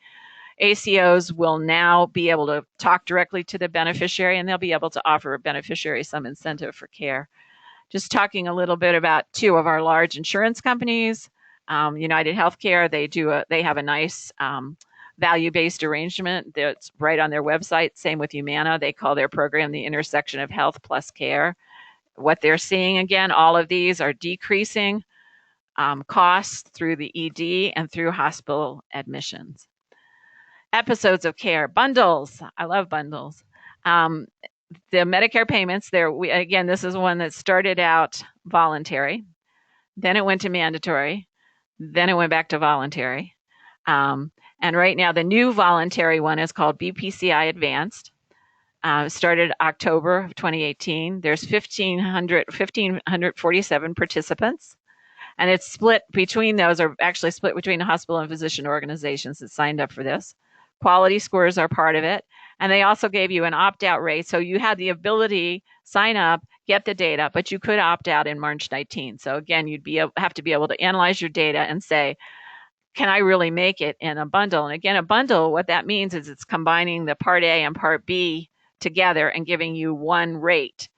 ACOs will now be able to talk directly to the beneficiary, and they'll be able to offer a beneficiary some incentive for care. Just talking a little bit about 2 of our large insurance companies. United Healthcare, they have a nice value-based arrangement that's right on their website. Same with Humana. They call their program the intersection of health plus care. What they're seeing, again, all of these are decreasing costs through the ED and through hospital admissions. Episodes of care, bundles. I love bundles. The Medicare payments, again, this is one that started out voluntary, then it went to mandatory, then it went back to voluntary. And right now, the new voluntary one is called BPCI Advanced. Started October of 2018. There's 1,547 participants, and it's split between those, or actually split between the hospital and physician organizations that signed up for this. Quality scores are part of it, and they also gave you an opt-out rate, so you had the ability sign up, get the data, but you could opt out in March 19. So again, you'd have to be able to analyze your data and say, can I really make it in a bundle? And again, a bundle, what that means is it's combining the Part A and Part B together and giving you one rate.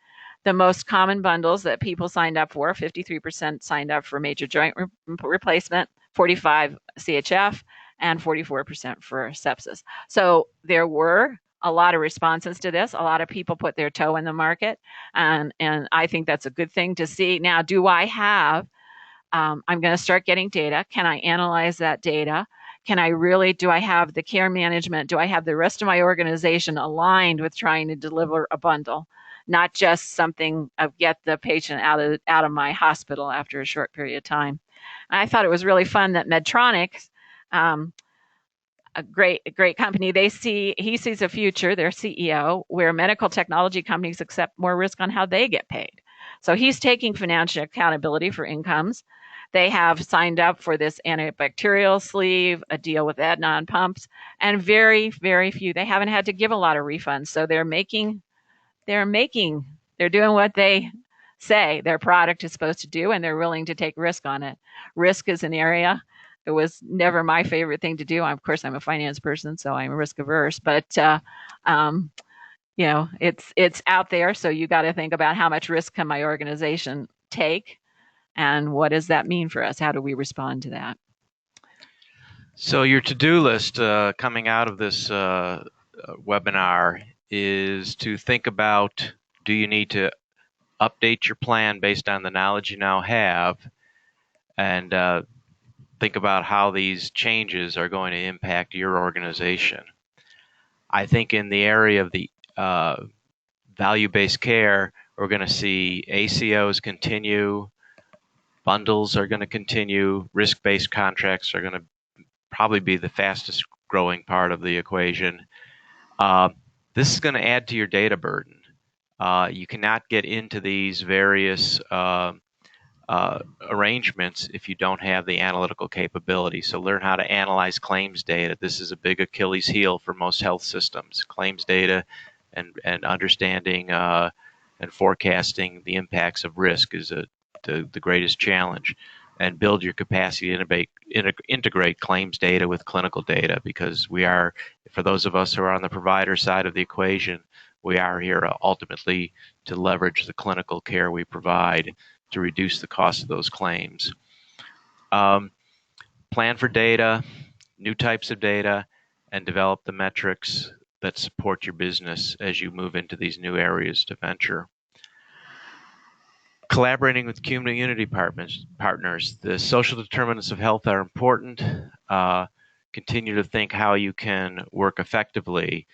The most common bundles that people signed up for, 53% signed up for major joint replacement, 45 CHF, and 44% for sepsis. So there were a lot of responses to this. A lot of people put their toe in the market, and I think that's a good thing to see. Now, do I have I'm going to start getting data. Can I analyze that data? Do I have the care management? Do I have the rest of my organization aligned with trying to deliver a bundle, not just something of get the patient out of my hospital after a short period of time? And I thought it was really fun that Medtronic, a great company, he sees a future, their CEO, where medical technology companies accept more risk on how they get paid. So he's taking financial accountability for incomes. They have signed up for this antibacterial sleeve, a deal with Adnon pumps, and very, very few. They haven't had to give a lot of refunds. So they're doing what they say their product is supposed to do, and they're willing to take risk on it. Risk is an area. It was never my favorite thing to do. Of course, I'm a finance person, so I'm risk averse, but it's out there. So you got to think about how much risk can my organization take, and what does that mean for us? How do we respond to that? So your to-do list coming out of this webinar is to think about, do you need to update your plan based on the knowledge you now have, and think about how these changes are going to impact your organization. I think in the area of the value-based care, we're going to see ACOs continue, bundles are going to continue, risk-based contracts are going to probably be the fastest growing part of the equation. This is going to add to your data burden. You cannot get into these various arrangements if you don't have the analytical capability. So learn how to analyze claims data. This is a big Achilles heel for most health systems. Claims data and understanding and forecasting the impacts of risk is the greatest challenge. And build your capacity to integrate claims data with clinical data, because we are, for those of us who are on the provider side of the equation, we are here ultimately to leverage the clinical care we provide to reduce the cost of those claims. Plan for data, new types of data, and develop the metrics that support your business as you move into these new areas to venture. Collaborating with community partners. The social determinants of health are important. Continue to think how you can work effectively.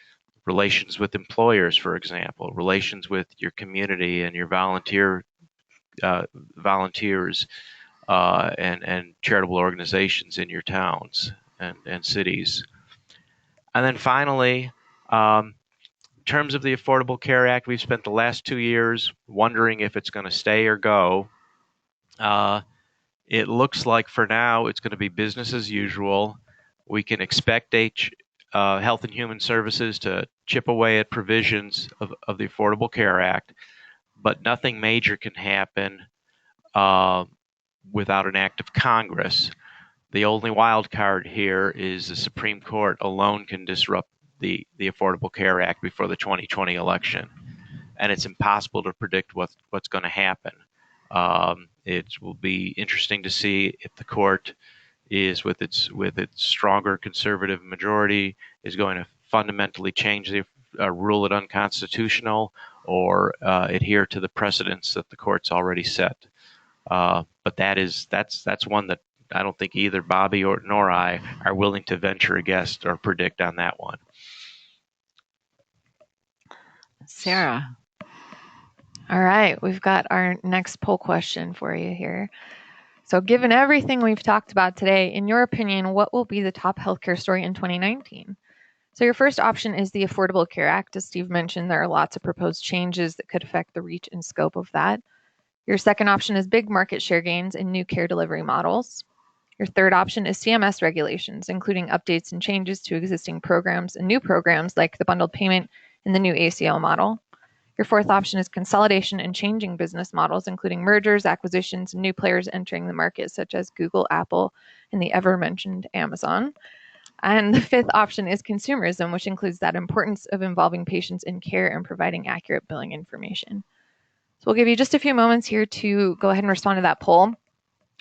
Relations with employers, for example, relations with your community and your volunteers and charitable organizations in your towns and cities. And then finally, in terms of the Affordable Care Act, we've spent the last 2 years wondering if it's going to stay or go. It looks like for now it's going to be business as usual. We can expect Health and Human Services to chip away at provisions of the Affordable Care Act, but nothing major can happen without an act of Congress. The only wild card here is the Supreme Court alone can disrupt the Affordable Care Act before the 2020 election, and it's impossible to predict what's going to happen. It will be interesting to see if the court is, with its stronger conservative majority, is going to fundamentally change the rule it unconstitutional or adhere to the precedents that the court's already set. But that's one that I don't think either Bobbi nor I are willing to venture a guess or predict on that one. Sarah. All right, we've got our next poll question for you here. So given everything we've talked about today, in your opinion, what will be the top healthcare story in 2019? So your first option is the Affordable Care Act. As Steve mentioned, there are lots of proposed changes that could affect the reach and scope of that. Your second option is big market share gains in new care delivery models. Your third option is CMS regulations, including updates and changes to existing programs and new programs like the bundled payment and the new ACO model. Your fourth option is consolidation and changing business models, including mergers, acquisitions, and new players entering the market, such as Google, Apple, and the ever-mentioned Amazon. And the fifth option is consumerism, which includes that importance of involving patients in care and providing accurate billing information. So we'll give you just a few moments here to go ahead and respond to that poll.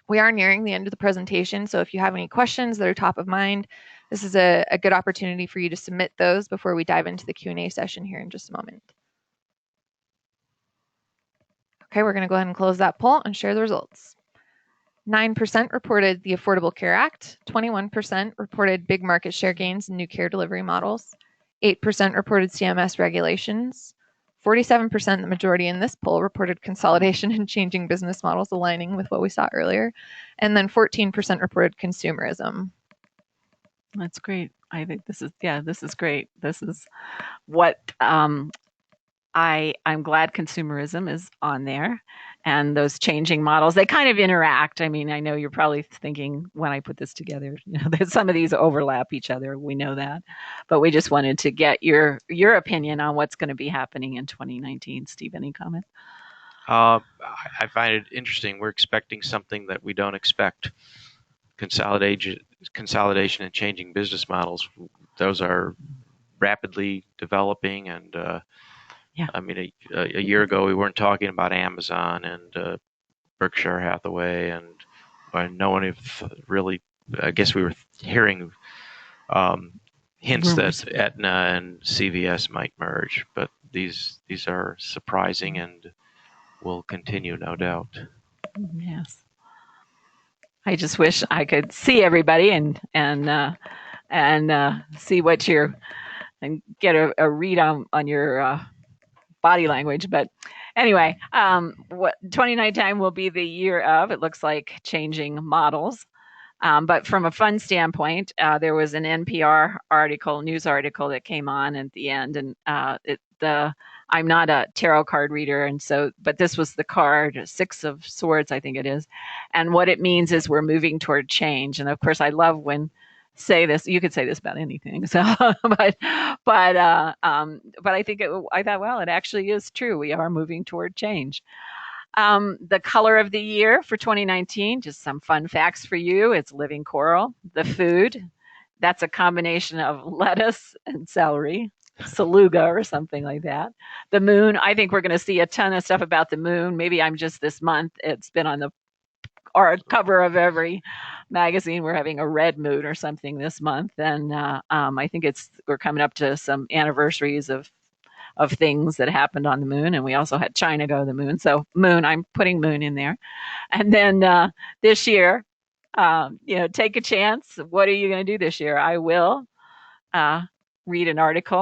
We are nearing the end of the presentation, so if you have any questions that are top of mind, this is a good opportunity for you to submit those before we dive into the Q&A session here in just a moment. Okay, we're going to go ahead and close that poll and share the results. 9% reported the Affordable Care Act, 21% reported big market share gains in new care delivery models, 8% reported CMS regulations, 47%, the majority in this poll, reported consolidation and changing business models aligning with what we saw earlier, and then 14% reported consumerism. That's great. I think this is great. This is what I'm glad consumerism is on there, and those changing models, they kind of interact. I mean, I know you're probably thinking when I put this together, that some of these overlap each other. We know that, but we just wanted to get your opinion on what's going to be happening in 2019. Steve, any comment? I find it interesting. We're expecting something that we don't expect. Consolidation and changing business models. Those are rapidly developing, and I mean, a year ago we weren't talking about Amazon and Berkshire Hathaway, and no one really. I guess we were hearing hints that Aetna and CVS might merge, but these are surprising and will continue, no doubt. Yes. I just wish I could see everybody and see what and get a read on your body language. But anyway, 2019 will be the year of, it looks like, changing models. But from a fun standpoint, there was an NPR news article that came on at the end, and I'm not a tarot card reader, and so, but this was the card, Six of Swords, I think it is. And what it means is we're moving toward change. And of course, I love when say this. You could say this about anything. So, but I think I thought, well, it actually is true. We are moving toward change. The color of the year for 2019, just some fun facts for you. It's living coral. The food, that's a combination of lettuce and celery, saluga or something like that. The moon, I think we're going to see a ton of stuff about the moon. Maybe I'm just this month. It's been on the cover of every magazine. We're having a red moon or something this month, and I think we're coming up to some anniversaries of things that happened on the moon, and we also had China go to the moon. So moon, I'm putting moon in there. And then this year, take a chance. What are you going to do this year? I will read an article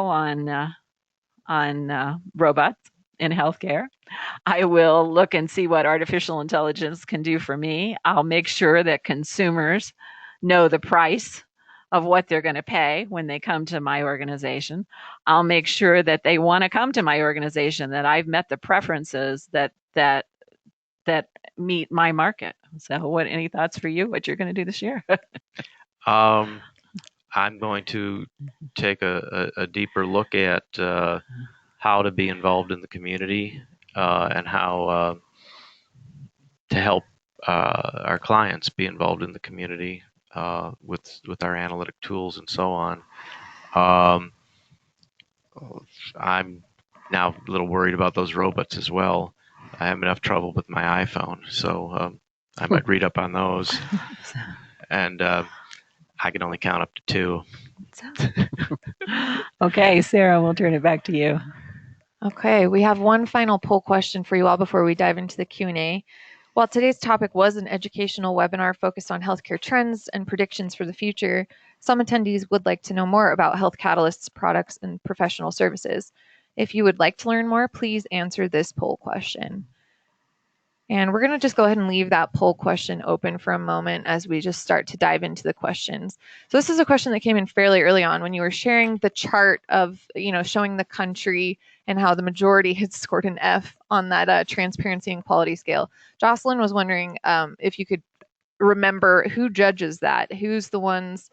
on robots in healthcare. I will look and see what artificial intelligence can do for me. I'll make sure that consumers know the price of what they're going to pay when they come to my organization. I'll make sure that they want to come to my organization, that I've met the preferences that meet my market. So any thoughts for you, what you're going to do this year? I'm going to take a deeper look at how to be involved in the community and how to help our clients be involved in the community with our analytic tools and so on. I'm now a little worried about those robots as well. I have enough trouble with my iPhone, so I might read up on those. And I can only count up to 2. Okay, Sarah, we'll turn it back to you. Okay, we have one final poll question for you all before we dive into the Q&A. While today's topic was an educational webinar focused on healthcare trends and predictions for the future, some attendees would like to know more about Health Catalyst's products and professional services. If you would like to learn more, please answer this poll question. And we're going to just go ahead and leave that poll question open for a moment as we just start to dive into the questions. So this is a question that came in fairly early on when you were sharing the chart of, showing the country and how the majority had scored an F on that transparency and quality scale. Jocelyn was wondering if you could remember who judges that, who's the ones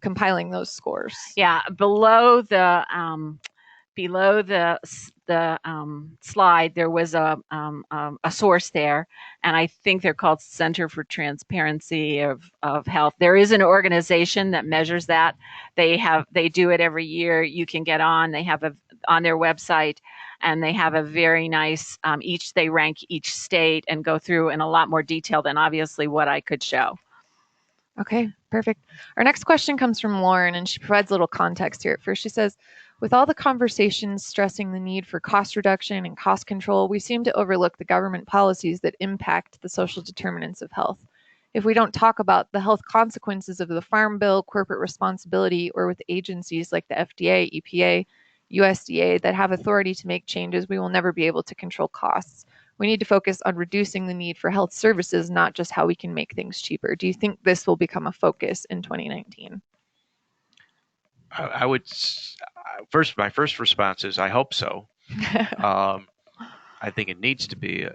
compiling those scores. Yeah, below the slide, there was a source there, and I think they're called Center for Transparency of Health. There is an organization that measures that. They do it every year. You can get on. They have on their website, and they have a very nice. They rank each state and go through in a lot more detail than obviously what I could show. Okay, perfect. Our next question comes from Lauren, and she provides a little context here. At first, she says, with all the conversations stressing the need for cost reduction and cost control, we seem to overlook the government policies that impact the social determinants of health. If we don't talk about the health consequences of the Farm Bill, corporate responsibility, or with agencies like the FDA, EPA, USDA that have authority to make changes, we will never be able to control costs. We need to focus on reducing the need for health services, not just how we can make things cheaper. Do you think this will become a focus in 2019? I would my first response is I hope so. I think it needs to be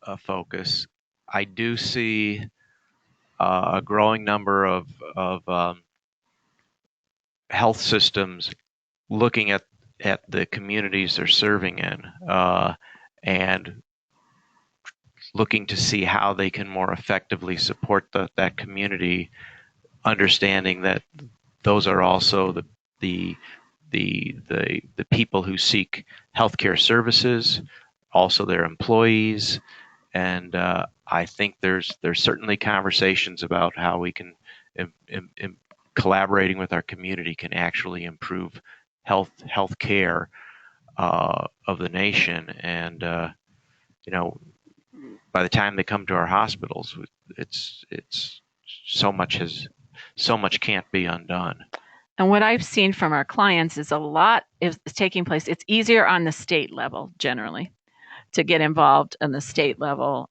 a focus. I do see a growing number of health systems looking at the communities they're serving in and looking to see how they can more effectively support that community, understanding that those are also the people who seek healthcare services, also their employees, and I think there's certainly conversations about how we can collaborating with our community can actually improve health care of the nation, and by the time they come to our hospitals, it's so much can't be undone. And what I've seen from our clients is a lot is taking place. It's easier on the state level generally to get involved on the state level.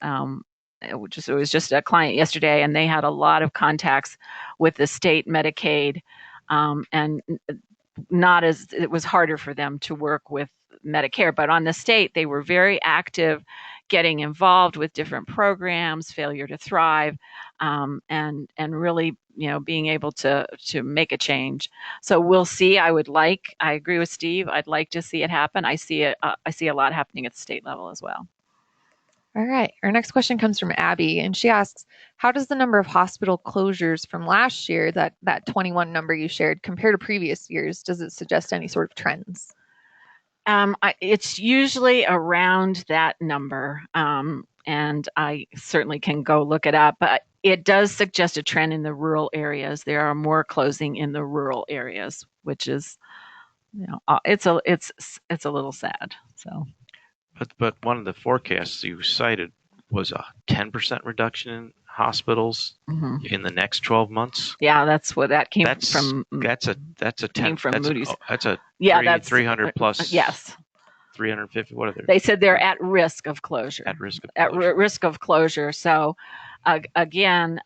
It was just a client yesterday, and they had a lot of contacts with the state Medicaid, and it was harder for them to work with Medicare. But on the state, they were very active, getting involved with different programs, Failure to Thrive, and really, being able to make a change. So we'll see. I agree with Steve. I'd like to see it happen. I see a lot happening at the state level as well. All right. Our next question comes from Abby, and she asks, how does the number of hospital closures from last year, that 21 number you shared, compare to previous years? Does it suggest any sort of trends? It's usually around that number, and I certainly can go look it up, but it does suggest a trend in the rural areas. There are more closing in the rural areas, which is, it's a little sad. So. But one of the forecasts you cited was a 10% reduction in hospitals in the next 12 months. Yeah, that's what that came from. That's a 10 from Moody's. That's a that's 300 plus. Yes. 350. What are they? They said they're at risk of closure. At risk of closure. At risk of closure. So, again,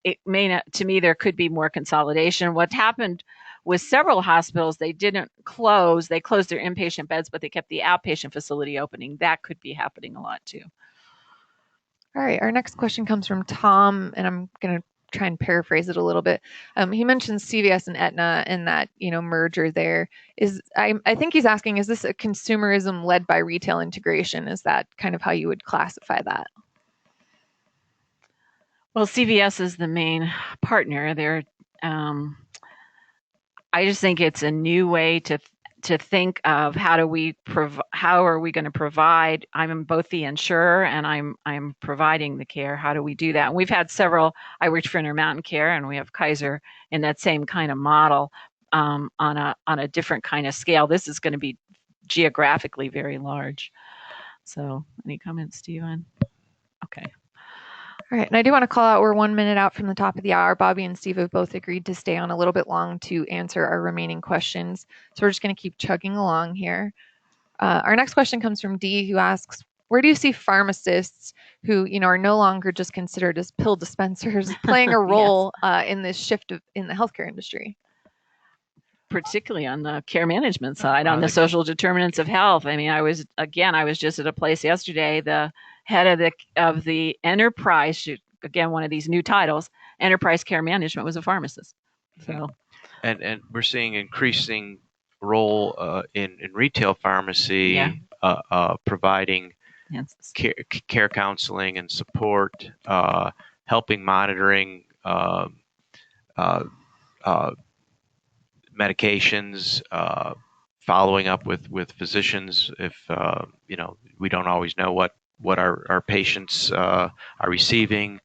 it may not. To me, there could be more consolidation. What happened with several hospitals, they didn't close. They closed their inpatient beds, but they kept the outpatient facility opening. That could be happening a lot too. All right. Our next question comes from Tom, and I'm going to try and paraphrase it a little bit. He mentions CVS and Aetna and that, merger there. I think he's asking, is this a consumerism led by retail integration? Is that kind of how you would classify that? Well, CVS is the main partner. I just think it's a new way to think of how are we going to provide. I'm both the insurer and I'm providing the care. How do we do that? And we've had several. I worked for Intermountain Care, and we have Kaiser in that same kind of model, on a different kind of scale. This is going to be geographically very large. So, any comments, Stephen? Okay. All right, and I do want to call out, we're 1 minute out from the top of the hour. Bobbi and Steve have both agreed to stay on a little bit long to answer our remaining questions. So we're just going to keep chugging along here. Our next question comes from Dee, who asks, where do you see pharmacists who, are no longer just considered as pill dispensers playing a role in this shift in the healthcare industry? Particularly on the care management side, on the social determinants of health. I mean, I was just at a place yesterday. The head of the enterprise, again, one of these new titles, enterprise care management, was a pharmacist. So, and we're seeing increasing role in retail pharmacy, providing care counseling and support, helping monitoring medications, following up with physicians if we don't always know what our patients are receiving.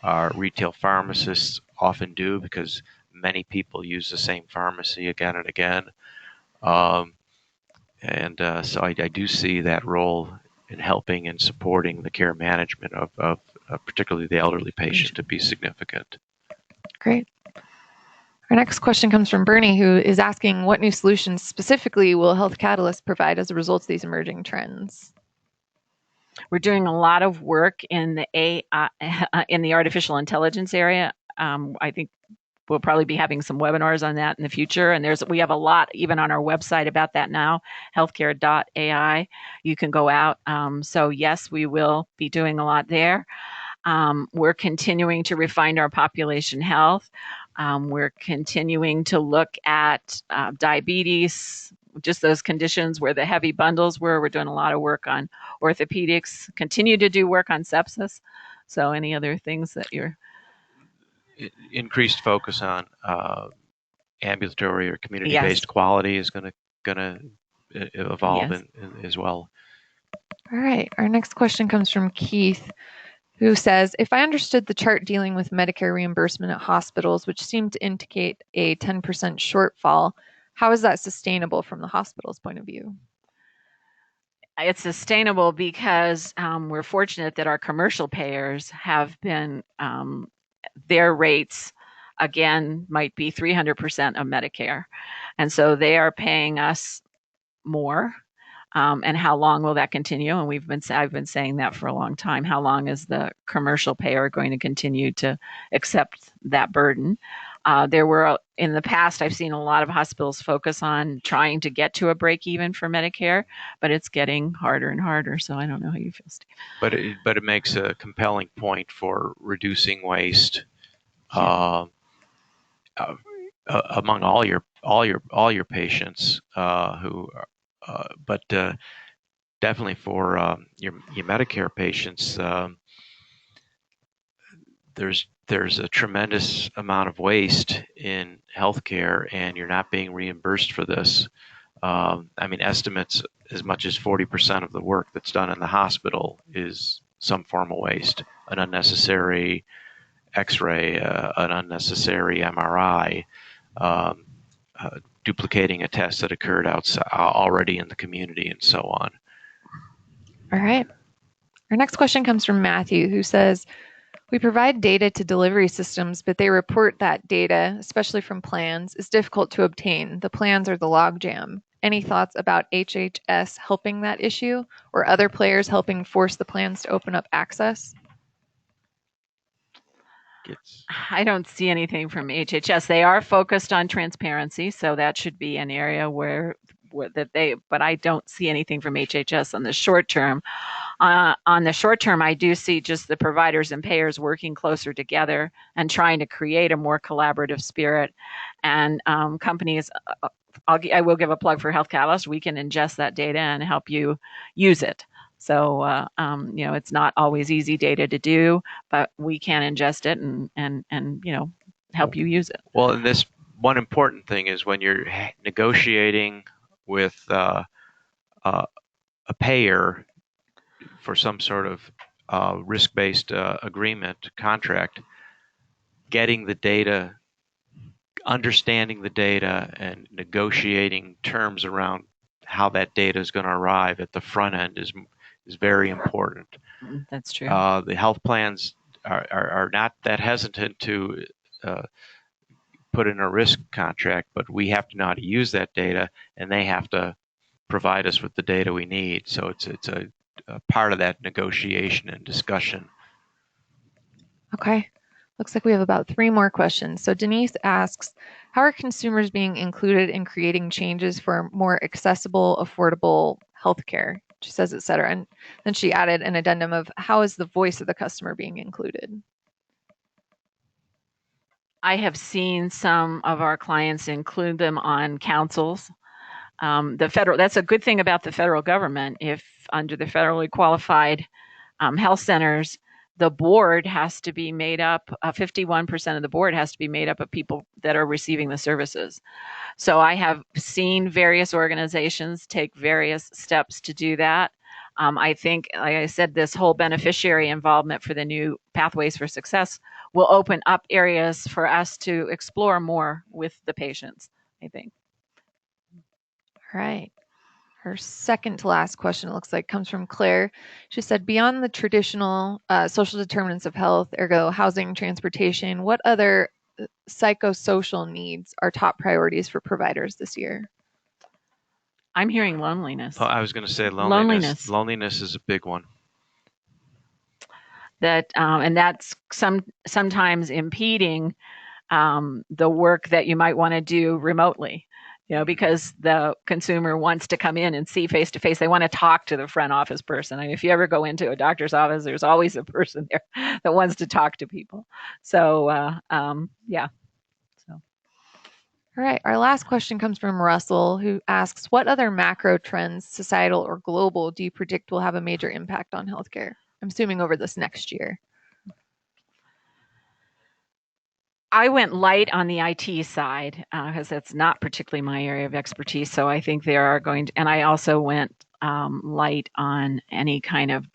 Our retail pharmacists often do, because many people use the same pharmacy again and again. So I do see that role in helping and supporting the care management of particularly the elderly patient to be significant. Great. Our next question comes from Bernie, who is asking, what new solutions specifically will Health Catalyst provide as a result of these emerging trends? We're doing a lot of work in the in the artificial intelligence area. I think we'll probably be having some webinars on that in the future. And we have a lot even on our website about that now, healthcare.ai. You can go out. So yes, we will be doing a lot there. We're continuing to refine our population health. We're continuing to look at diabetes, just those conditions where the heavy bundles were. We're doing a lot of work on orthopedics, continue to do work on sepsis. So any other things that you're... Increased focus on ambulatory or community-based quality is going to evolve as well. All right. Our next question comes from Keith, who says, if I understood the chart dealing with Medicare reimbursement at hospitals, which seemed to indicate a 10% shortfall, how is that sustainable from the hospital's point of view? It's sustainable because we're fortunate that our commercial payers have been, their rates, again, might be 300% of Medicare. And so they are paying us more. And how long will that continue? And I've been saying that for a long time. How long is the commercial payer going to continue to accept that burden? There were, in the past, I've seen a lot of hospitals focus on trying to get to a break even for Medicare, but it's getting harder and harder. So I don't know how you feel, Steve. But it makes a compelling point for reducing waste among all your patients but definitely for your Medicare patients. There's a tremendous amount of waste in healthcare, and you're not being reimbursed for this. I mean, estimates as much as 40% of the work that's done in the hospital is some form of waste, an unnecessary X-ray, an unnecessary MRI, duplicating a test that occurred outside, already in the community, and so on. All right. Our next question comes from Matthew, who says, we provide data to delivery systems, but they report that data, especially from plans, is difficult to obtain. The plans are the logjam. Any thoughts about HHS helping that issue, or other players helping force the plans to open up access? I don't see anything from HHS. They are focused on transparency, so that should be an area where but I don't see anything from HHS on the short term. On the short term, I do see just the providers and payers working closer together and trying to create a more collaborative spirit. And companies, I will give a plug for Health Catalyst. We can ingest that data and help you use it. So, it's not always easy data to do, but we can ingest it and help you use it. Well, and this one important thing is when you're negotiating with a payer for some sort of risk-based agreement, contract, getting the data, understanding the data, and negotiating terms around how that data is going to arrive at the front end is very important. That's true. The health plans are not that hesitant to put in a risk contract, but we have to know how to use that data, and they have to provide us with the data we need. So it's a part of that negotiation and discussion. Okay. Looks like we have about 3 more questions. So Denise asks, how are consumers being included in creating changes for more accessible, affordable healthcare? She says, et cetera. And then she added an addendum of how is the voice of the customer being included? I have seen some of our clients include them on councils. That's a good thing about the federal government. If under the federally qualified health centers, the board has to be made up, 51% of the board has to be made up of people that are receiving the services. So I have seen various organizations take various steps to do that. I think, like I said, this whole beneficiary involvement for the new Pathways for Success will open up areas for us to explore more with the patients, I think. All right. Her second to last question, it looks like, comes from Claire. She said, beyond the traditional social determinants of health, ergo housing, transportation, what other psychosocial needs are top priorities for providers this year? I'm hearing loneliness. Oh, I was going to say loneliness. Loneliness is a big one. And that's sometimes impeding the work that you might want to do remotely. Because the consumer wants to come in and see face to face. They want to talk to the front office person. I mean, if you ever go into a doctor's office, there's always a person there that wants to talk to people. So, yeah. All right. Our last question comes from Russell, who asks, what other macro trends, societal or global, do you predict will have a major impact on healthcare? I'm assuming over this next year. I went light on the IT side because that's not particularly my area of expertise. So I think they are going to, and I also went light on any kind of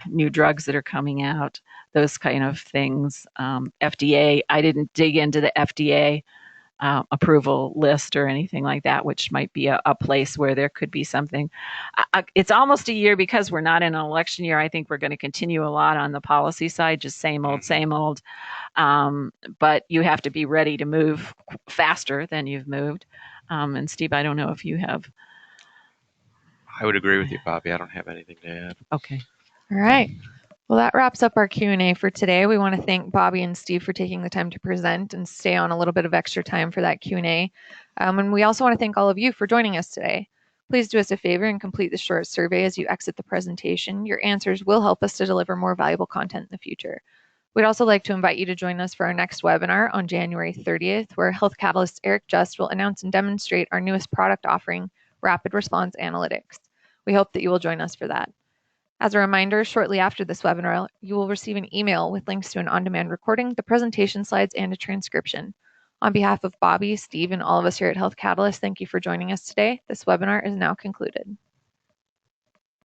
new drugs that are coming out, those kind of things. FDA, I didn't dig into the FDA approval list or anything like that, which might be a place where there could be something. It's almost a year because we're not in an election year. I think we're going to continue a lot on the policy side, just same old. But you have to be ready to move faster than you've moved. And Steve, I don't know if you have. I would agree with you, Bobbi. I don't have anything to add. Okay. All right. Well, that wraps up our Q&A for today. We want to thank Bobbi and Steve for taking the time to present and stay on a little bit of extra time for that Q&A. And we also want to thank all of you for joining us today. Please do us a favor and complete the short survey as you exit the presentation. Your answers will help us to deliver more valuable content in the future. We'd also like to invite you to join us for our next webinar on January 30th, where Health Catalyst Eric Just will announce and demonstrate our newest product offering, Rapid Response Analytics. We hope that you will join us for that. As a reminder, shortly after this webinar, you will receive an email with links to an on-demand recording, the presentation slides, and a transcription. On behalf of Bobbi, Steve, and all of us here at Health Catalyst, thank you for joining us today. This webinar is now concluded.